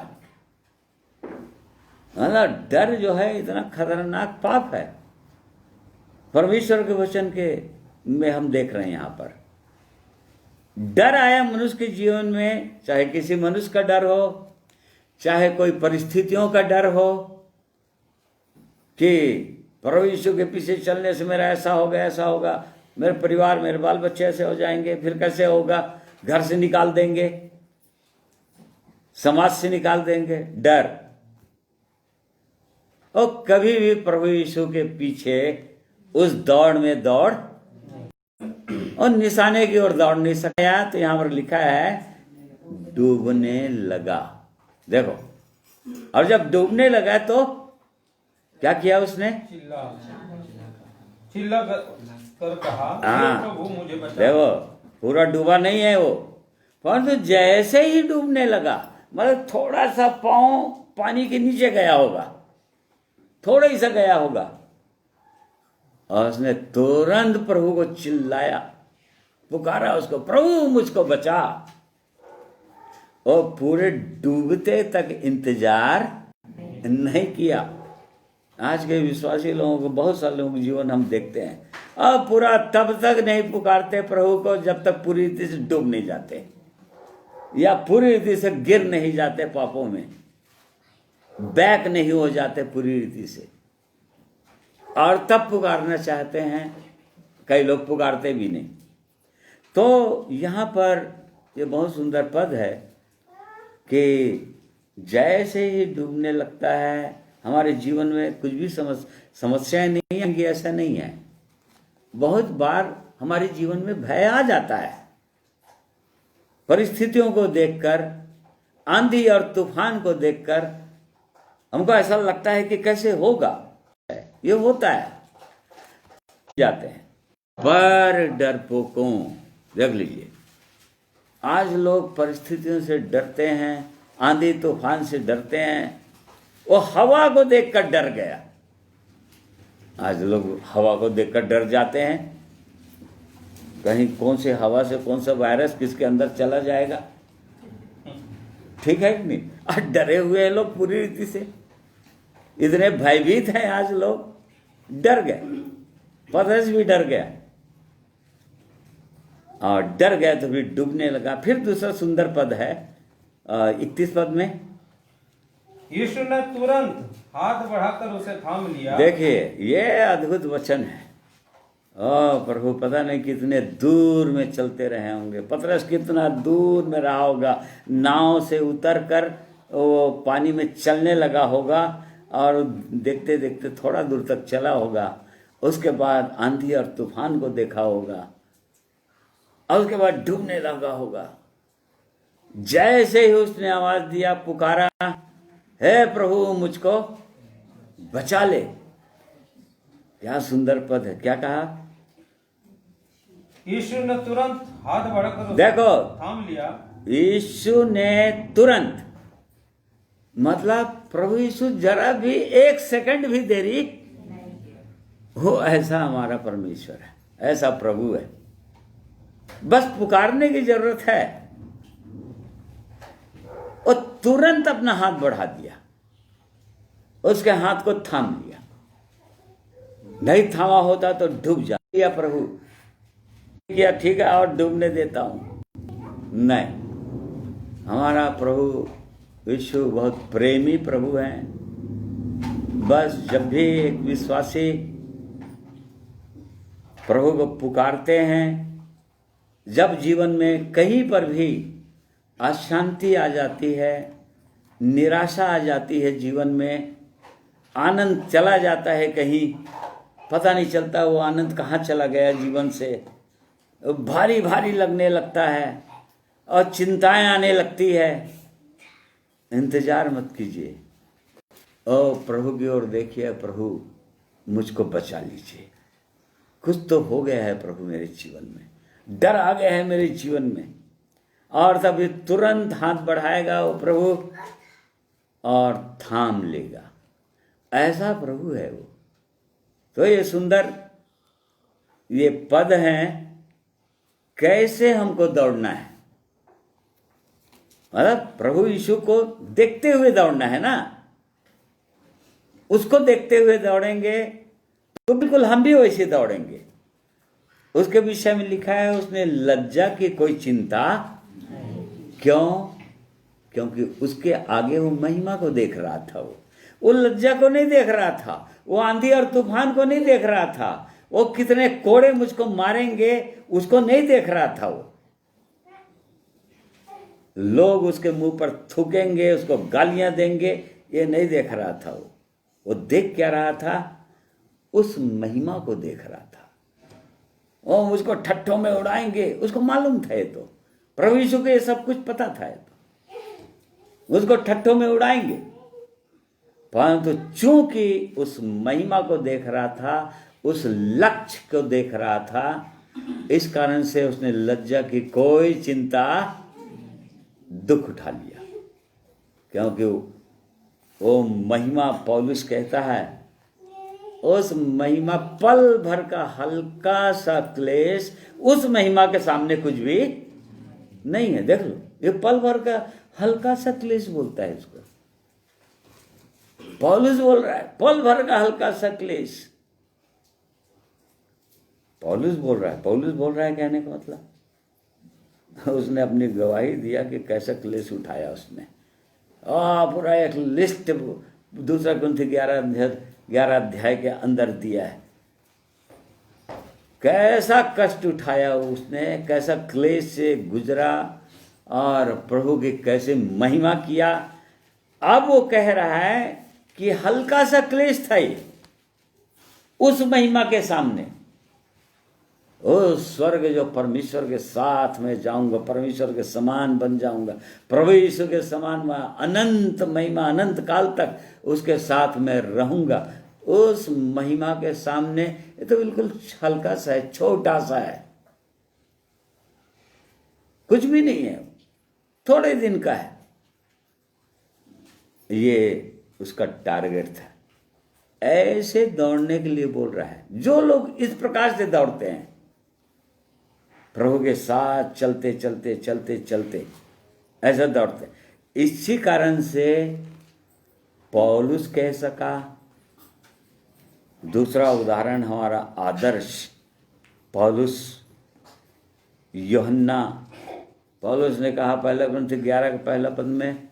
मतलब डर जो है इतना खतरनाक पाप है, परमेश्वर के वचन के में हम देख रहे हैं। यहाँ पर डर आया मनुष्य के जीवन में, चाहे किसी मनुष्य का डर हो, चाहे कोई परिस्थितियों का डर हो कि प्रभु यीशु के पीछे चलने से मेरा ऐसा होगा, ऐसा होगा, मेरे परिवार, मेरे बाल बच्चे ऐसे हो जाएंगे, फिर कैसे होगा, घर से निकाल देंगे, समाज से निकाल देंगे। डर। और कभी भी प्रभु यीशु के पीछे उस दौड़ में दौड़ और निशाने की ओर दौड़ नहीं सका। तो यहां पर लिखा है डूबने लगा। देखो, और जब डूबने लगा तो क्या किया उसने, चिल्ला कर कहा, हाँ, प्रभु मुझे बचा। देखो पूरा डूबा नहीं है वो, परंतु जैसे ही डूबने लगा, मतलब थोड़ा सा पांव पानी के नीचे गया होगा, थोड़ा ही सा गया होगा, और उसने तुरंत प्रभु को चिल्लाया, पुकारा उसको, प्रभु मुझको बचा। और पूरे डूबते तक इंतजार नहीं किया। आज के विश्वासी लोगों को, बहुत सारे लोगों के जीवन हम देखते हैं, अब पूरा तब तक नहीं पुकारते प्रभु को जब तक पूरी रीति से डूब नहीं जाते, या पूरी रीति से गिर नहीं जाते पापों में, बैक नहीं हो जाते पूरी रीति से, और तब पुकारना चाहते हैं। कई लोग पुकारते भी नहीं। तो यहाँ पर ये बहुत सुंदर पद है कि जैसे ही डूबने लगता है, हमारे जीवन में कुछ भी समस्याएं नहीं आएंगी, ऐसा नहीं है। बहुत बार हमारे जीवन में भय आ जाता है, परिस्थितियों को देखकर, आंधी और तूफान को देखकर हमको ऐसा लगता है कि कैसे होगा। ये होता है, जाते हैं। पर डरपोकों, देख लीजिए, आज लोग परिस्थितियों से डरते हैं, आंधी तूफान से डरते हैं। वो हवा को देखकर डर गया। आज लोग हवा को देखकर डर जाते हैं, कहीं कौन से हवा से कौन सा वायरस किसके अंदर चला जाएगा। ठीक है कि नहीं? आज डरे हुए हैं लोग पूरी रीति से, इतने भयभीत हैं आज लोग, डर गए। पतरस भी डर गया, और डर गया तो फिर डूबने लगा। फिर दूसरा सुंदर पद है 31 पद में, यीशु ने तुरंत हाथ बढ़ाकर उसे थाम लिया। देखिए ये अद्भुत वचन है। प्रभु पता नहीं कितने दूर में चलते रहे होंगे, पतरस कितना दूर में रहा होगा, नाव से उतरकर वो पानी में चलने लगा होगा, और देखते देखते थोड़ा दूर तक चला होगा। उसके बाद आंधी और तूफान को देखा होगा, और उसके बाद डूबने लगा होगा। जैसे ही उसने आवाज दिया, पुकारा, हे प्रभु मुझको बचा ले। क्या सुंदर पद है। क्या कहा? यीशु ने तुरंत हाथ बढ़ाकर उसे देखो, थाम लिया। यीशु ने तुरंत, मतलब प्रभु यीशु जरा भी एक सेकंड भी देरी हो। ऐसा हमारा परमेश्वर है, ऐसा प्रभु है। बस पुकारने की जरूरत है, और तुरंत अपना हाथ बढ़ा दिया, उसके हाथ को थाम लिया। नहीं थामा होता तो डूब जाता। प्रभु किया, ठीक है, और डूबने देता हूं, नहीं। हमारा प्रभु यीशु बहुत प्रेमी प्रभु हैं। बस जब भी एक विश्वासी प्रभु को पुकारते हैं, जब जीवन में कहीं पर भी अशांति आ जाती है, निराशा आ जाती है, जीवन में आनंद चला जाता है, कहीं पता नहीं चलता वो आनंद कहाँ चला गया जीवन से, भारी भारी लगने लगता है और चिंताएं आने लगती है, इंतजार मत कीजिए। ओ प्रभु की ओर देखिए, प्रभु मुझको बचा लीजिए। कुछ तो हो गया है प्रभु मेरे जीवन में, डर आ गया है मेरे जीवन में, और तभी तुरंत हाथ बढ़ाएगा वो प्रभु और थाम लेगा। ऐसा प्रभु है वो। तो ये सुंदर ये पद हैं, कैसे हमको दौड़ना है, मतलब प्रभु यीशु को देखते हुए दौड़ना है ना। उसको देखते हुए दौड़ेंगे तो बिल्कुल हम भी वैसे दौड़ेंगे। उसके विषय में लिखा है, उसने लज्जा की कोई चिंता क्यों? क्योंकि उसके आगे वो महिमा को देख रहा था। वो लज्जा को नहीं देख रहा था, वो आंधी और तूफान को नहीं देख रहा था, वो कितने कोड़े मुझको मारेंगे उसको नहीं देख रहा था। वो लोग उसके मुंह पर थूकेंगे, उसको गालियां देंगे, ये नहीं देख रहा था। वो देख क्या रहा था? उस महिमा को देख रहा था। वो मुझको ठट्ठों में उड़ाएंगे, उसको मालूम था। ये तो प्रभु यीशु को ये सब कुछ पता था। ये तो उसको ठट्ठों में उड़ाएंगे, परंतु चूंकि उस महिमा को देख रहा था, उस लक्ष्य को देख रहा था, इस कारण से उसने लज्जा की कोई चिंता, दुख उठा लिया। क्योंकि वो महिमा, पौलुस कहता है, उस महिमा, पल भर का हल्का सा क्लेश उस महिमा के सामने कुछ भी नहीं है। देख लो, ये पल भर का हल्का सा क्लेश बोलता है इसको। पौलुस बोल रहा है पल भर का हल्का सा क्लेश। पौलुस बोल रहा है कहने का मतलब उसने अपनी गवाही दिया कि कैसा क्लेश उठाया उसने। पूरा एक लिस्ट 2 कुरिन्थी 11 अध्याय के अंदर दिया है। कैसा कष्ट उठाया उसने, कैसा क्लेश से गुजरा और प्रभु की कैसे महिमा किया। अब वो कह रहा है कि हल्का सा क्लेश था ये उस महिमा के सामने। ओ स्वर्ग, जो परमेश्वर के साथ में जाऊंगा, परमेश्वर के समान बन जाऊंगा, प्रभु यीशु के समान में अनंत महिमा, अनंत काल तक उसके साथ में रहूंगा। उस महिमा के सामने ये तो बिल्कुल हल्का सा है, छोटा सा है, कुछ भी नहीं है, थोड़े दिन का है। ये उसका टारगेट था। ऐसे दौड़ने के लिए बोल रहा है। जो लोग इस प्रकार से दौड़ते हैं, प्रभु के साथ चलते चलते चलते चलते ऐसा दौड़ते, इसी कारण से पौलुस कह सका। दूसरा उदाहरण हमारा आदर्श पौलुस, यूहन्ना। पौलुस ने कहा 1 कुरिन्थी 11 के पहला पद में,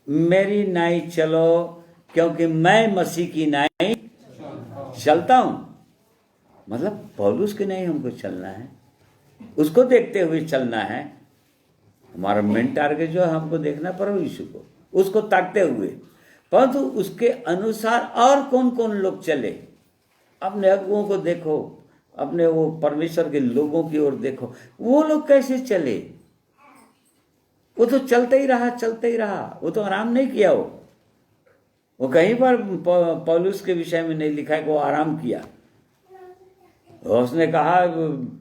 मेरी नाई चलो क्योंकि मैं मसीह की नाई चलता हूं। मतलब पौलुस की नाई हमको चलना है, उसको देखते हुए चलना है। हमारा मेन टारगेट जो है, हमको देखना प्रभु यीशु को, उसको ताकते हुए। परंतु उसके अनुसार और कौन कौन लोग चले, अपने अगुओं को देखो, अपने वो परमेश्वर के लोगों की ओर देखो, वो लोग कैसे चले। वो तो चलते ही रहा, वो तो आराम नहीं किया। वो कहीं पर पौलुस के विषय में नहीं लिखा है कि वो आराम किया। उसने कहा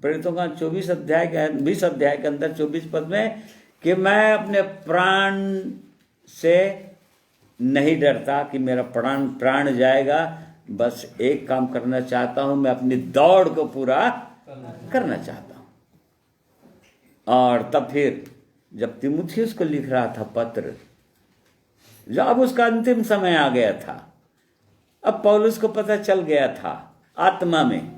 प्रेरितों का 20 अध्याय के अंदर 24 पद में कि मैं अपने प्राण से नहीं डरता कि मेरा प्राण जाएगा, बस एक काम करना चाहता हूं, मैं अपनी दौड़ को पूरा करना चाहता हूं। और तब फिर जब तीमुथियुस को लिख रहा था पत्र, जब उसका अंतिम समय आ गया था, अब पौलुस को पता चल गया था आत्मा में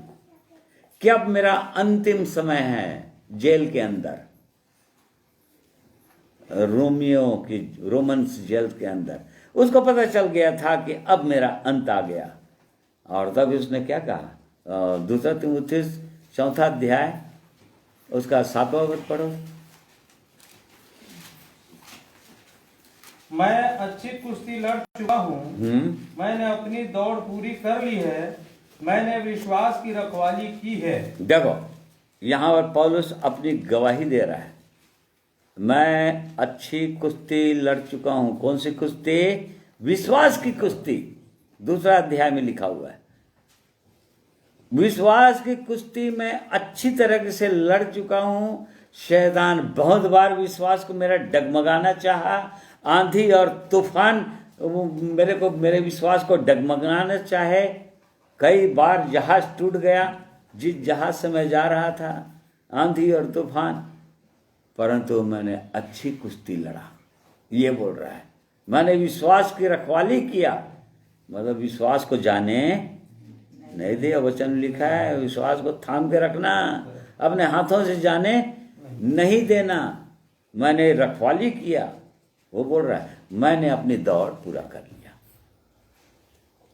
कि अब मेरा अंतिम समय है जेल के अंदर, रोमन्स जेल के अंदर। उसको पता चल गया था कि अब मेरा अंत आ गया। और तब उसने क्या कहा, 2 तीमुथियुस 4 अध्याय उसका 7वां पद पढ़ो। मैं अच्छी कुश्ती लड़ चुका हूँ, मैंने अपनी दौड़ पूरी कर ली है, मैंने विश्वास की रखवाली की है। देखो, यहाँ पर पौलुस अपनी गवाही दे रहा है। मैं अच्छी कुश्ती लड़ चुका हूं। कौन सी कुश्ती? विश्वास की कुश्ती। दूसरा अध्याय में लिखा हुआ है, विश्वास की कुश्ती में अच्छी तरह से लड़ चुका हूं। शैतान बहुत बार विश्वास को मेरा डगमगाना चाहा। आंधी और तूफान मेरे विश्वास को डगमगाना चाहे। कई बार जहाज टूट गया, जिस जहाज से मैं जा रहा था, आंधी और तूफान, परंतु मैंने अच्छी कुश्ती लड़ा। ये बोल रहा है, मैंने विश्वास की रखवाली किया। मतलब विश्वास को जाने नहीं दिया। वचन लिखा है विश्वास को थाम के रखना, अपने हाथों से जाने नहीं देना। मैंने रखवाली किया। वो बोल रहा है मैंने अपनी दौड़ पूरा कर लिया।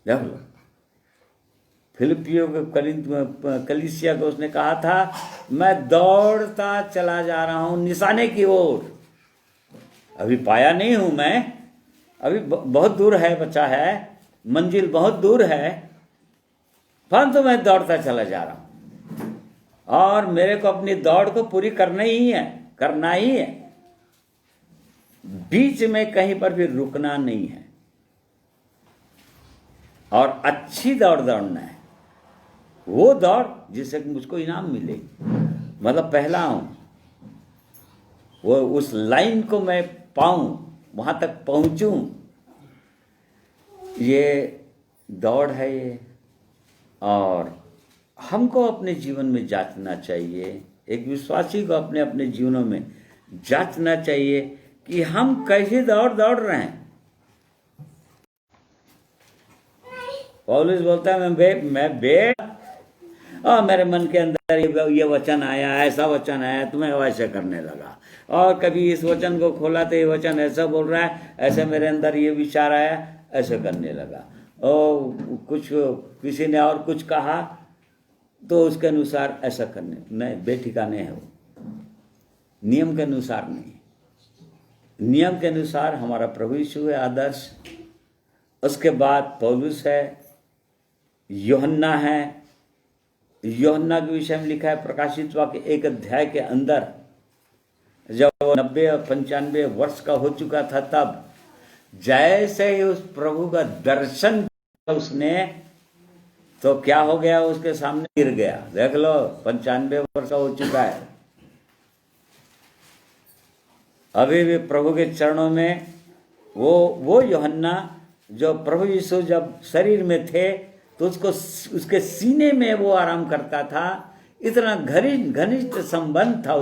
देख लो, फिलिपियों के कलीसिया को उसने कहा था, मैं दौड़ता चला जा रहा हूं निशाने की ओर। अभी पाया नहीं हूं मैं, अभी बहुत दूर है, बचा है, मंजिल बहुत दूर है, परंतु मैं दौड़ता चला जा रहा हूं और मेरे को अपनी दौड़ को पूरी करना ही है। बीच में कहीं पर भी रुकना नहीं है और अच्छी दौड़ दौड़ना है। वो दौड़ जिससे मुझको इनाम मिले। मतलब पहला हूं, वो उस लाइन को मैं पाऊं, वहां तक पहुंचूं, ये दौड़ है ये। और हमको अपने जीवन में जांचना चाहिए, एक विश्वासी को अपने अपने जीवनों में जांचना चाहिए कि हम कैसी दौड़ दौड़ रहे हैं। पौलुस बोलता है मेरे मन के अंदर ये वचन आया, ऐसा वचन आया, तुम्हें वैसे करने लगा। और कभी इस वचन को खोला तो ये वचन ऐसा बोल रहा है, ऐसे मेरे अंदर ये विचार आया, ऐसे करने लगा। और कुछ किसी ने और कुछ कहा तो उसके अनुसार ऐसा करने, नहीं, बेठिकाने है वो, नियम के अनुसार नहीं। नियम के अनुसार हमारा प्रभु यीशु है आदर्श, उसके बाद पौलुस है, यूहन्ना है। यूहन्ना के विषय में लिखा है प्रकाशित वाक्य 1 अध्याय के अंदर, जब वो 90 और 95 वर्ष का हो चुका था, तब जैसे ही उस प्रभु का दर्शन किया उसने, तो क्या हो गया, उसके सामने गिर गया। देख लो, 95 वर्ष का हो चुका है, अभी भी प्रभु के चरणों में। वो यूहन्ना जो प्रभु यीशु जब शरीर में थे तो उसके सीने में वो आराम करता था। इतना घनिष्ठ संबंध था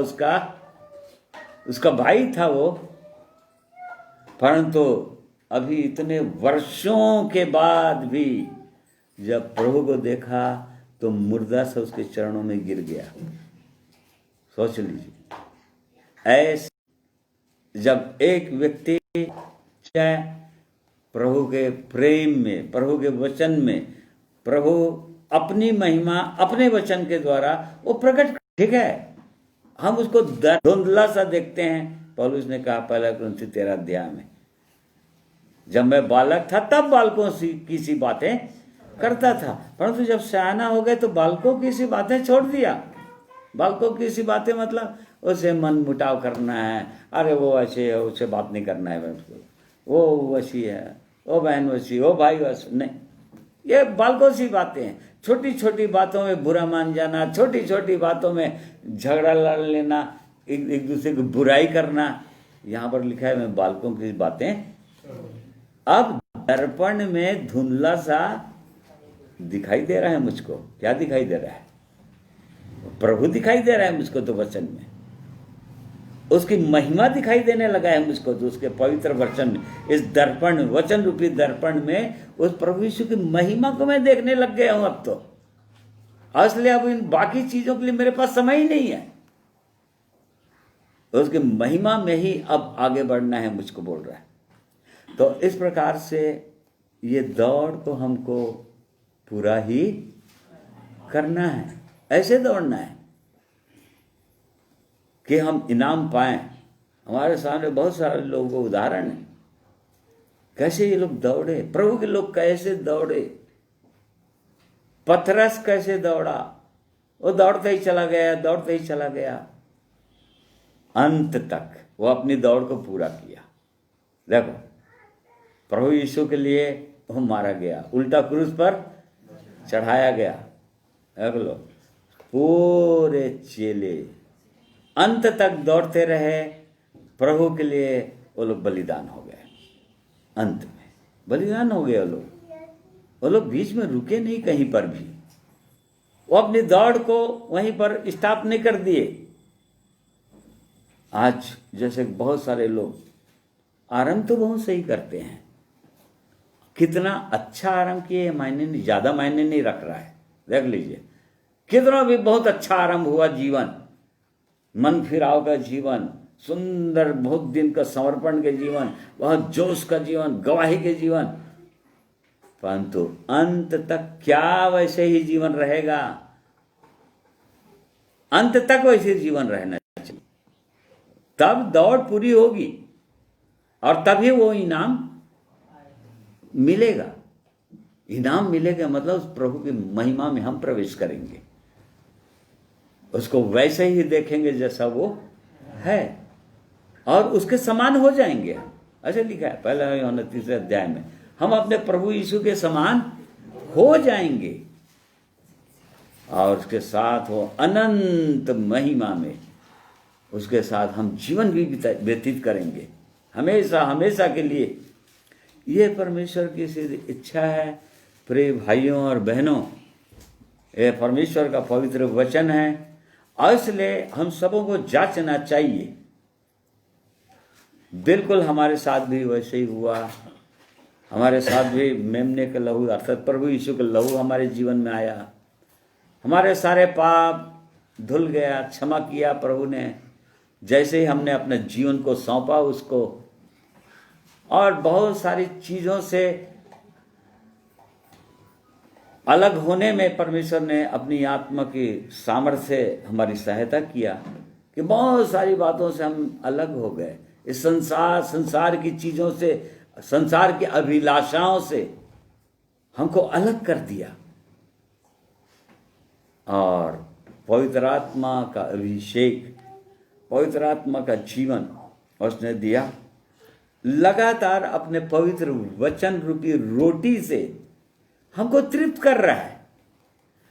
उसका भाई था वो। परंतु अभी इतने वर्षों के बाद भी जब प्रभु को देखा तो मुर्दा से उसके चरणों में गिर गया। सोच लीजिए, ऐसे जब एक व्यक्ति प्रभु के प्रेम में, प्रभु के वचन में, प्रभु अपनी महिमा अपने वचन के द्वारा वो प्रकट, ठीक है, हम उसको धुंधला सा देखते हैं। पौलुस ने कहा 1 कुरिन्थी 13 अध्याय में, जब मैं बालक था तब बालकों की सी बातें करता था, परंतु जब सयाना हो गए तो बालकों की सी बातें छोड़ दिया। बालकों की सी बातें मतलब उसे मन मुटाव करना है, अरे वो ऐसे है, उससे बात नहीं करना है, वो वैसी है, वो बहन वैसी, वो भाई वैसे, नहीं, ये बालकों सी बातें हैं। छोटी छोटी बातों में बुरा मान जाना, छोटी छोटी बातों में झगड़ा लड़ लेना, एक दूसरे की बुराई करना, यहाँ पर लिखा है मैं बालकों की बातें। अब दर्पण में धुंधला सा दिखाई दे रहा है मुझको। क्या दिखाई दे रहा है? प्रभु दिखाई दे रहा है मुझको तो वचन में, उसकी महिमा दिखाई देने लगा है मुझको तो उसके पवित्र वचन में। इस दर्पण, वचन रूपी दर्पण में उस प्रभु यीशु की महिमा को मैं देखने लग गया हूं अब तो। इसलिए अब इन बाकी चीजों के लिए मेरे पास समय ही नहीं है, उसकी महिमा में ही अब आगे बढ़ना है मुझको, बोल रहा है। तो इस प्रकार से ये दौड़ को हमको पूरा ही करना है, ऐसे दौड़ना है कि हम इनाम पाएं। हमारे सामने बहुत सारे लोगों को उदाहरण है, कैसे ये लोग दौड़े, प्रभु के लोग कैसे दौड़े। पतरस कैसे दौड़ा, वो दौड़ते ही चला गया, दौड़ते ही चला गया, अंत तक वो अपनी दौड़ को पूरा किया। देखो, प्रभु यीशु के लिए वो मारा गया, उल्टा क्रूस पर चढ़ाया गया। देख लो, पूरे चेले अंत तक दौड़ते रहे, प्रभु के लिए वो लोग बलिदान हो गए, अंत में बलिदान हो गए वो लोग बीच में रुके नहीं कहीं पर भी, वो अपनी दौड़ को वहीं पर स्टॉप नहीं कर दिए। आज जैसे बहुत सारे लोग आरंभ तो बहुत सही करते हैं, कितना अच्छा आरंभ किए मायने नहीं, ज्यादा मायने नहीं रख रहा है। देख लीजिए, कितना भी बहुत अच्छा आरंभ हुआ जीवन, मन फिराव का जीवन, सुंदर बहुत दिन का समर्पण के जीवन, बहुत जोश का जीवन, गवाही के जीवन, परंतु अंत तक क्या वैसे ही जीवन रहेगा? अंत तक वैसे जीवन रहना चाहिए, तब दौड़ पूरी होगी और तभी वो इनाम मिलेगा। इनाम मिलेगा मतलब उस प्रभु की महिमा में हम प्रवेश करेंगे, उसको वैसे ही देखेंगे जैसा वो है और उसके समान हो जाएंगे। ऐसे लिखा है पहला यूहन्ना 3 अध्याय में, हम अपने प्रभु यीशु के समान हो जाएंगे और उसके साथ वो अनंत महिमा में उसके साथ हम जीवन भी व्यतीत करेंगे, हमेशा हमेशा के लिए। ये परमेश्वर की सीधी इच्छा है। प्रिय भाइयों और बहनों, ये परमेश्वर का पवित्र वचन है और इसलिए हम सबों को जांचना चाहिए। बिल्कुल हमारे साथ भी वैसे ही हुआ, हमारे साथ भी मेमने का लहू अर्थात प्रभु यीशु का लहू हमारे जीवन में आया, हमारे सारे पाप धुल गया, क्षमा किया प्रभु ने जैसे ही हमने अपने जीवन को सौंपा उसको, और बहुत सारी चीजों से अलग होने में परमेश्वर ने अपनी आत्मा की सामर्थ्य से हमारी सहायता किया कि बहुत सारी बातों से हम अलग हो गए, इस संसार की चीजों से, संसार की अभिलाषाओं से हमको अलग कर दिया और पवित्र आत्मा का अभिषेक, पवित्र आत्मा का जीवन उसने दिया। लगातार अपने पवित्र वचन रूपी रोटी से हमको तृप्त कर रहा है।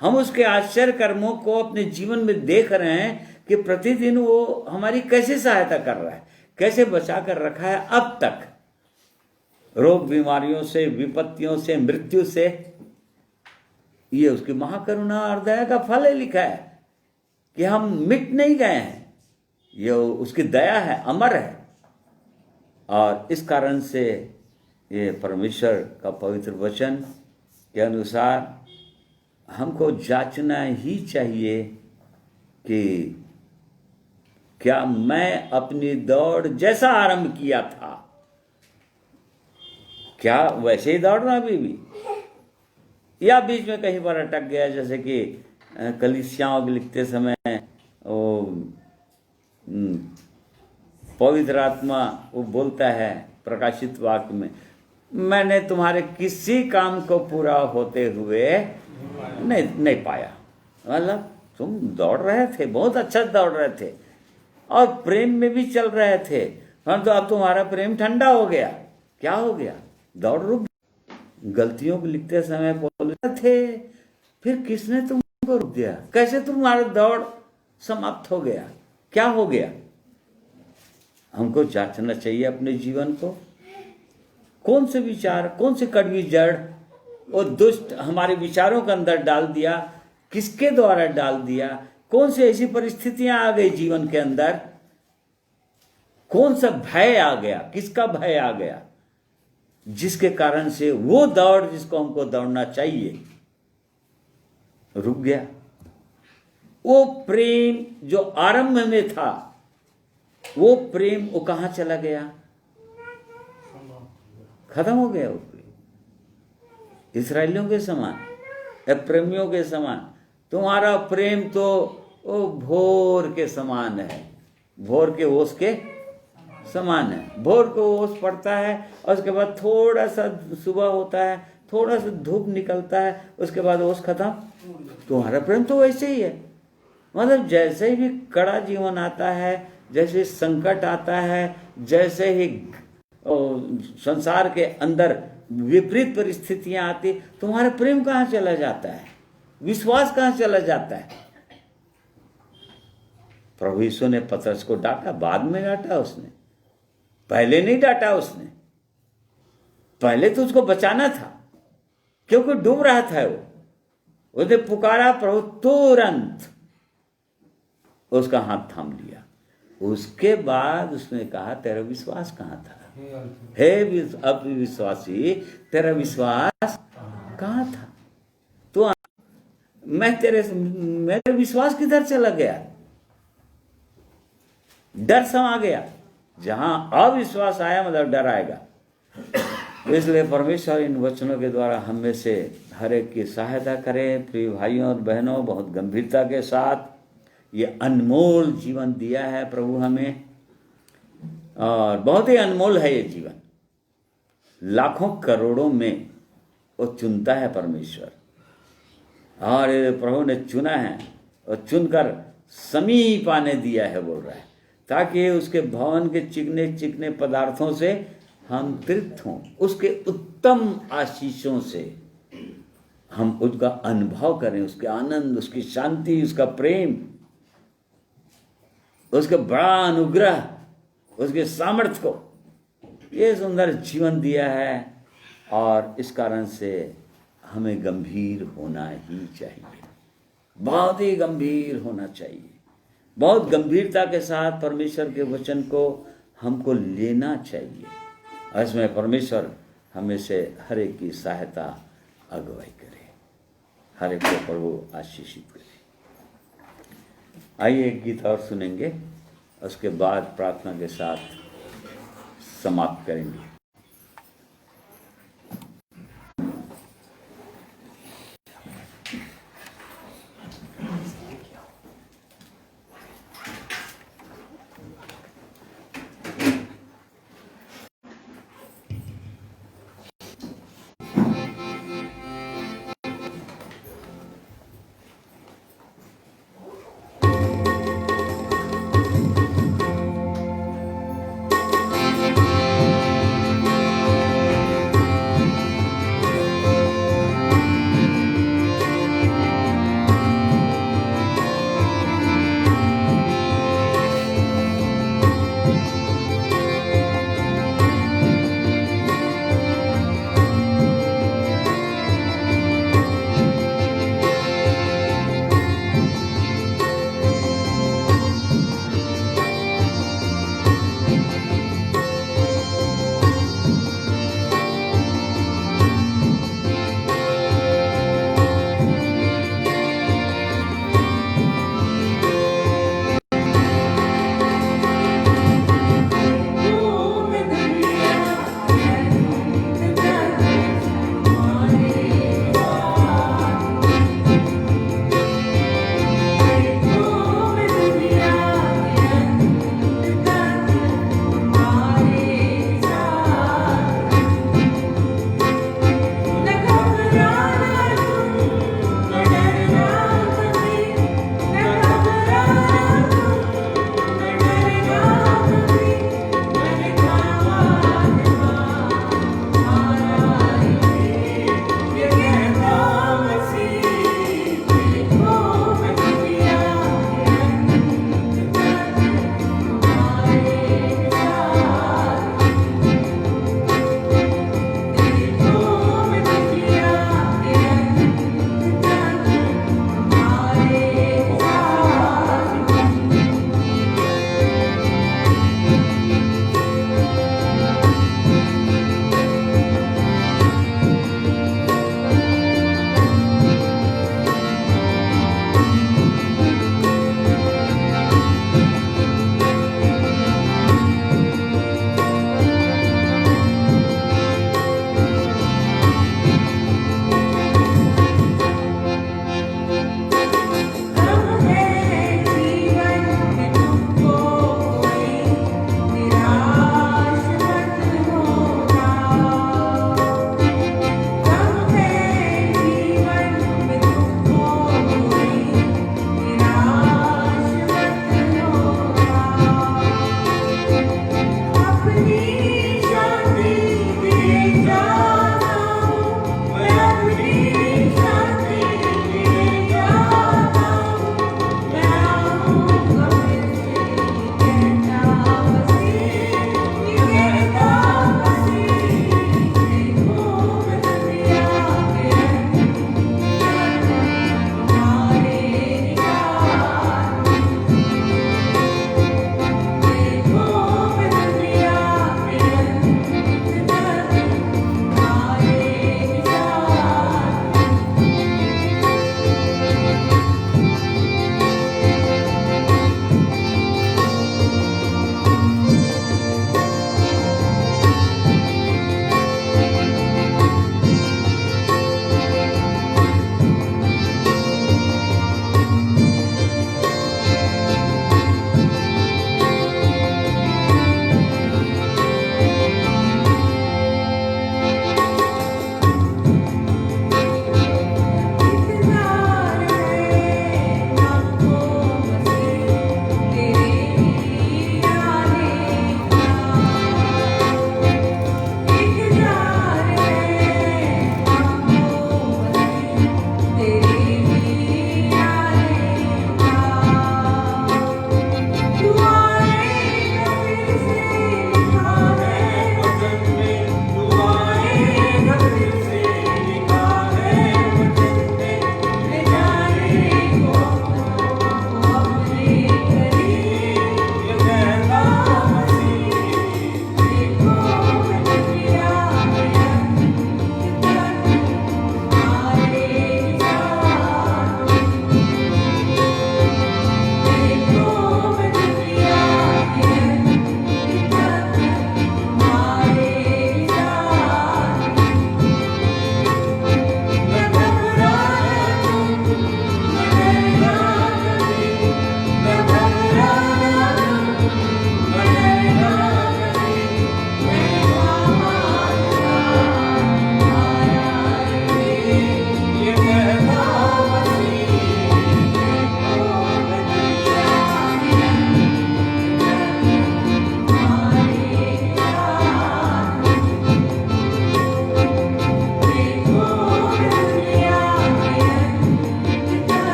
हम उसके आश्चर्य कर्मों को अपने जीवन में देख रहे हैं कि प्रतिदिन वो हमारी कैसे सहायता कर रहा है, कैसे बचा कर रखा है अब तक रोग बीमारियों से, विपत्तियों से, मृत्यु से। ये उसकी महाकरुणा और दया का फल है, लिखा है कि हम मिट नहीं गए हैं, ये उसकी दया है, अमर है। और इस कारण से ये परमेश्वर का पवित्र वचन के अनुसार हमको जांचना ही चाहिए कि क्या मैं अपनी दौड़ जैसा आरंभ किया था, क्या वैसे ही दौड़ना अभी भी, या बीच में कहीं पर अटक गया। जैसे कि कलीसियाओं को लिखते समय वो पवित्र आत्मा वो बोलता है प्रकाशित वाक्य में, मैंने तुम्हारे किसी काम को पूरा होते हुए नहीं पाया। मतलब तुम दौड़ रहे थे, बहुत अच्छा दौड़ रहे थे और प्रेम में भी चल रहे थे, परंतु अब तुम्हारा प्रेम ठंडा हो गया। क्या हो गया? दौड़ रुक। गलतियों को लिखते समय बोलते थे, फिर किसने तुमको रोक दिया? कैसे तुम्हारा दौड़ समाप्त हो गया? क्या हो गया? हमको जांचना चाहिए अपने जीवन को। कौन से विचार, कौन से कड़वी जड़ और दुष्ट हमारे विचारों के अंदर डाल दिया, किसके द्वारा डाल दिया? कौन सी ऐसी परिस्थितियां आ गई जीवन के अंदर? कौन सा भय आ गया? किसका भय आ गया जिसके कारण से वो दौड़ जिसको हमको दौड़ना चाहिए रुक गया? वो प्रेम जो आरंभ में था, वो प्रेम वो कहां चला गया? खत्म हो गया वो प्रेम। इस्राएलियों के समान या प्रेमियों के समान तुम्हारा प्रेम तो वो भोर के समान है, भोर के ओस के समान है। भोर को ओस पड़ता है और उसके बाद थोड़ा सा सुबह होता है, थोड़ा सा धूप निकलता है, उसके बाद ओस खत्म। तुम्हारा प्रेम तो वैसे ही है, मतलब जैसे ही कड़ा जीवन आता है, जैसे संकट आता है, जैसे ही संसार के अंदर विपरीत परिस्थितियां आती, तुम्हारा प्रेम कहाँ चला जाता है, विश्वास कहाँ चला जाता है। प्रभु यीशु ने पतरस को डांटा, बाद में डांटा उसने, पहले नहीं डांटा उसने। पहले तो उसको बचाना था, क्योंकि डूब रहा था वो। उसने पुकारा, प्रभु तुरंत उसका हाथ थाम लिया। उसके बाद उसने कहा, तेरा विश्वास कहाँ था, हे अविश्वासी, तेरा विश्वास कहाँ था। तो मेरे विश्वास किधर चला गया, डर समा गया। जहां अविश्वास आया मतलब डर आएगा। इसलिए परमेश्वर इन वचनों के द्वारा हम में से हर एक की सहायता करें। प्रिय भाइयों और बहनों, बहुत गंभीरता के साथ ये अनमोल जीवन दिया है प्रभु हमें, और बहुत ही अनमोल है ये जीवन। लाखों करोड़ों में वो चुनता है परमेश्वर, और प्रभु ने चुना है और चुनकर समीप आने दिया है, बोल रहा है, ताकि उसके भवन के चिकने चिकने पदार्थों से हम तृप्त हों, उसके उत्तम आशीषों से हम उसका अनुभव करें, उसके आनंद, उसकी शांति, उसका प्रेम, उसके बड़ा अनुग्रह, उसके सामर्थ्य को ये सुंदर जीवन दिया है। और इस कारण से हमें गंभीर होना ही चाहिए, बहुत ही गंभीर होना चाहिए। बहुत गंभीरता के साथ परमेश्वर के वचन को हमको लेना चाहिए, और इसमें परमेश्वर हमें से हर एक की सहायता अगुवाई करे, हर एक को प्रभु आशीषित करे। आइए एक गीत और सुनेंगे, उसके बाद प्रार्थना के साथ समाप्त करेंगे।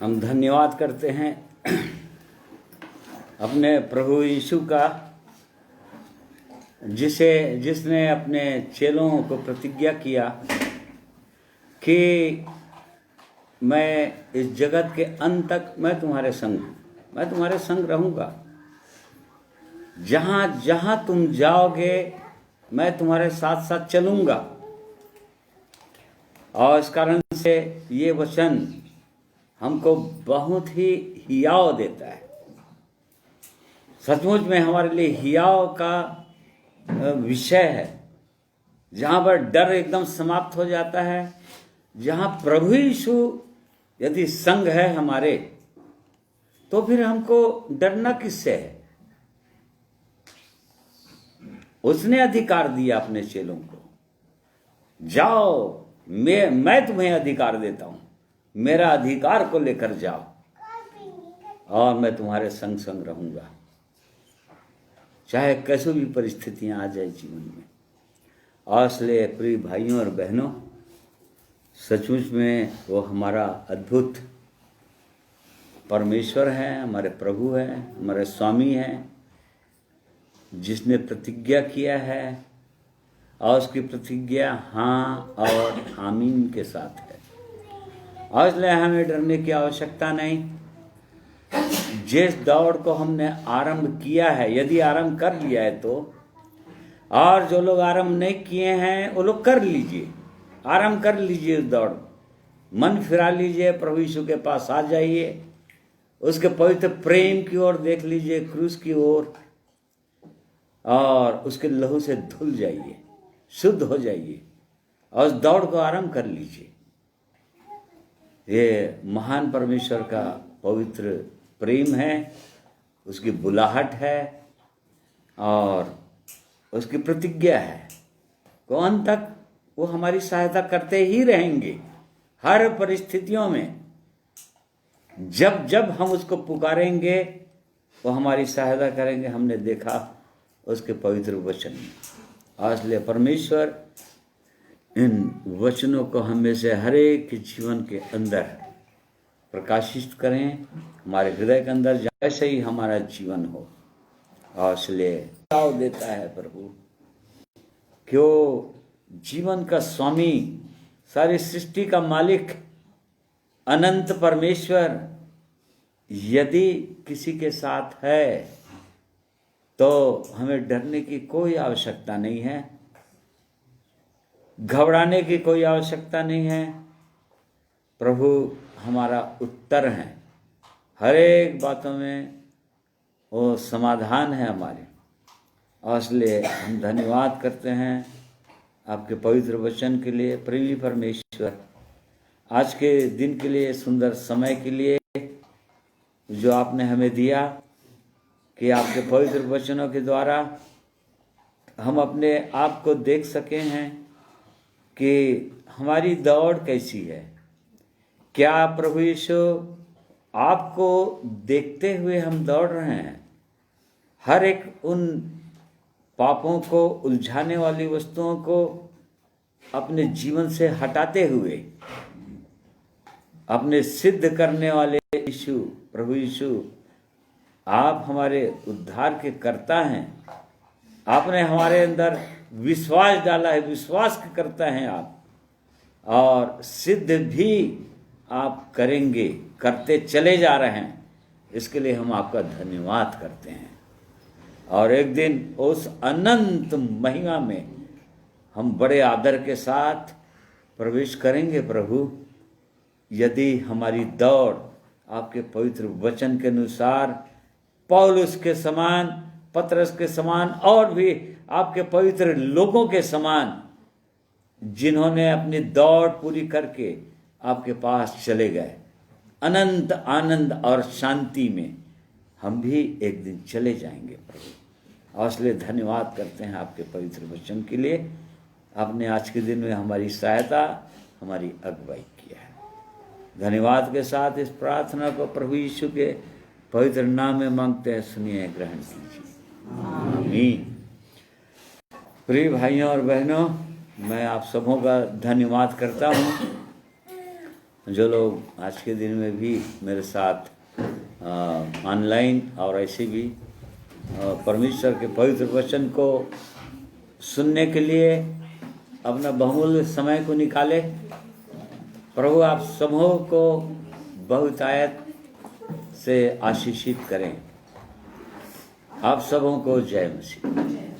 हम धन्यवाद करते हैं अपने प्रभु यीशु का, जिसने अपने चेलों को प्रतिज्ञा किया कि मैं इस जगत के अंत तक मैं तुम्हारे संग रहूँगा। जहाँ जहाँ तुम जाओगे मैं तुम्हारे साथ साथ चलूँगा। और इस कारण से ये वचन हमको बहुत ही हियाव देता है। सचमुच में हमारे लिए हियाव का विषय है, जहाँ पर डर एकदम समाप्त हो जाता है। जहाँ प्रभु यीशु यदि संग है हमारे, तो फिर हमको डरना किससे है। उसने अधिकार दिया अपने चेलों को, जाओ मैं तुम्हें अधिकार देता हूं, मेरा अधिकार को लेकर जाओ और मैं तुम्हारे संग संग रहूंगा, चाहे कैसी भी परिस्थितियां आ जाए जीवन में। और इसलिए प्रिय भाइयों और बहनों, सचमुच में वो हमारा अद्भुत परमेश्वर है, हमारे प्रभु है, हमारे स्वामी हैं, जिसने प्रतिज्ञा किया है और उसकी प्रतिज्ञा हाँ और आमीन के साथ है। और इसलिए हमें डरने की आवश्यकता नहीं। जिस दौड़ को हमने आरंभ किया है, यदि आरंभ कर लिया है तो, और जो लोग आरंभ नहीं किए हैं वो लोग कर लीजिए, आरंभ कर लीजिए उस दौड़, मन फिरा लीजिए, प्रभु यीशु के पास आ जाइए उसके पवित्र प्रेम की ओर देख लीजिए, क्रूस की ओर, और उसके लहू से धुल जाइए, शुद्ध हो जाइए और उस दौड़ को आरंभ कर लीजिए। ये महान परमेश्वर का पवित्र प्रेम है, उसकी बुलाहट है और उसकी प्रतिज्ञा है कि अंत तक वो हमारी सहायता करते ही रहेंगे। हर परिस्थितियों में जब जब हम उसको पुकारेंगे वो हमारी सहायता करेंगे। हमने देखा उसके पवित्र वचन में। इसलिए परमेश्वर इन वचनों को हमें से हर एक के जीवन के अंदर प्रकाशित करें, हमारे हृदय के अंदर जैसे ही हमारा जीवन हो। और इसलिए दाव देता है प्रभु, क्यों जीवन का स्वामी, सारी सृष्टि का मालिक, अनंत परमेश्वर यदि किसी के साथ है तो हमें डरने की कोई आवश्यकता नहीं है, घबराने की कोई आवश्यकता नहीं है। प्रभु हमारा उत्तर है, हर एक बातों में वो समाधान है हमारे। और इसलिए हम धन्यवाद करते हैं आपके पवित्र वचन के लिए। प्रेमी परमेश्वर, आज के दिन के लिए, सुंदर समय के लिए जो आपने हमें दिया, कि आपके पवित्र वचनों के द्वारा हम अपने आप को देख सके हैं कि हमारी दौड़ कैसी है। क्या प्रभु यीशु आपको देखते हुए हम दौड़ रहे हैं? हर एक उन पापों को, उलझाने वाली वस्तुओं को अपने जीवन से हटाते हुए अपने सिद्ध करने वाले यीशु, प्रभु यीशु, आप हमारे उद्धार के कर्ता हैं। आपने हमारे अंदर विश्वास डाला है, विश्वास के करता हैं आप, और सिद्ध भी आप करेंगे, करते चले जा रहे हैं। इसके लिए हम आपका धन्यवाद करते हैं। और एक दिन उस अनंत महिमा में हम बड़े आदर के साथ प्रवेश करेंगे प्रभु, यदि हमारी दौड़ आपके पवित्र वचन के अनुसार पौलुस के समान, पतरस के समान और भी आपके पवित्र लोगों के समान, जिन्होंने अपनी दौड़ पूरी करके आपके पास चले गए, अनंत आनंद और शांति में हम भी एक दिन चले जाएंगे प्रभु। और इसलिए धन्यवाद करते हैं आपके पवित्र वचन के लिए। आपने आज के दिन में हमारी सहायता, हमारी अगुवाई किया है। धन्यवाद के साथ इस प्रार्थना को प्रभु यीशु के पवित्र नाम में मांगते हैं, सुनिए, ग्रहण कीजिए। आमीन। प्रिय भाइयों और बहनों, मैं आप सबों का धन्यवाद करता हूँ जो लोग आज के दिन में भी मेरे साथ ऑनलाइन और ऐसे भी परमेश्वर के पवित्र वचन को सुनने के लिए अपना बहुमूल्य समय को निकाले। प्रभु आप सबों को बहुतायत से आशीषित करें। आप सबों को जय मसीह।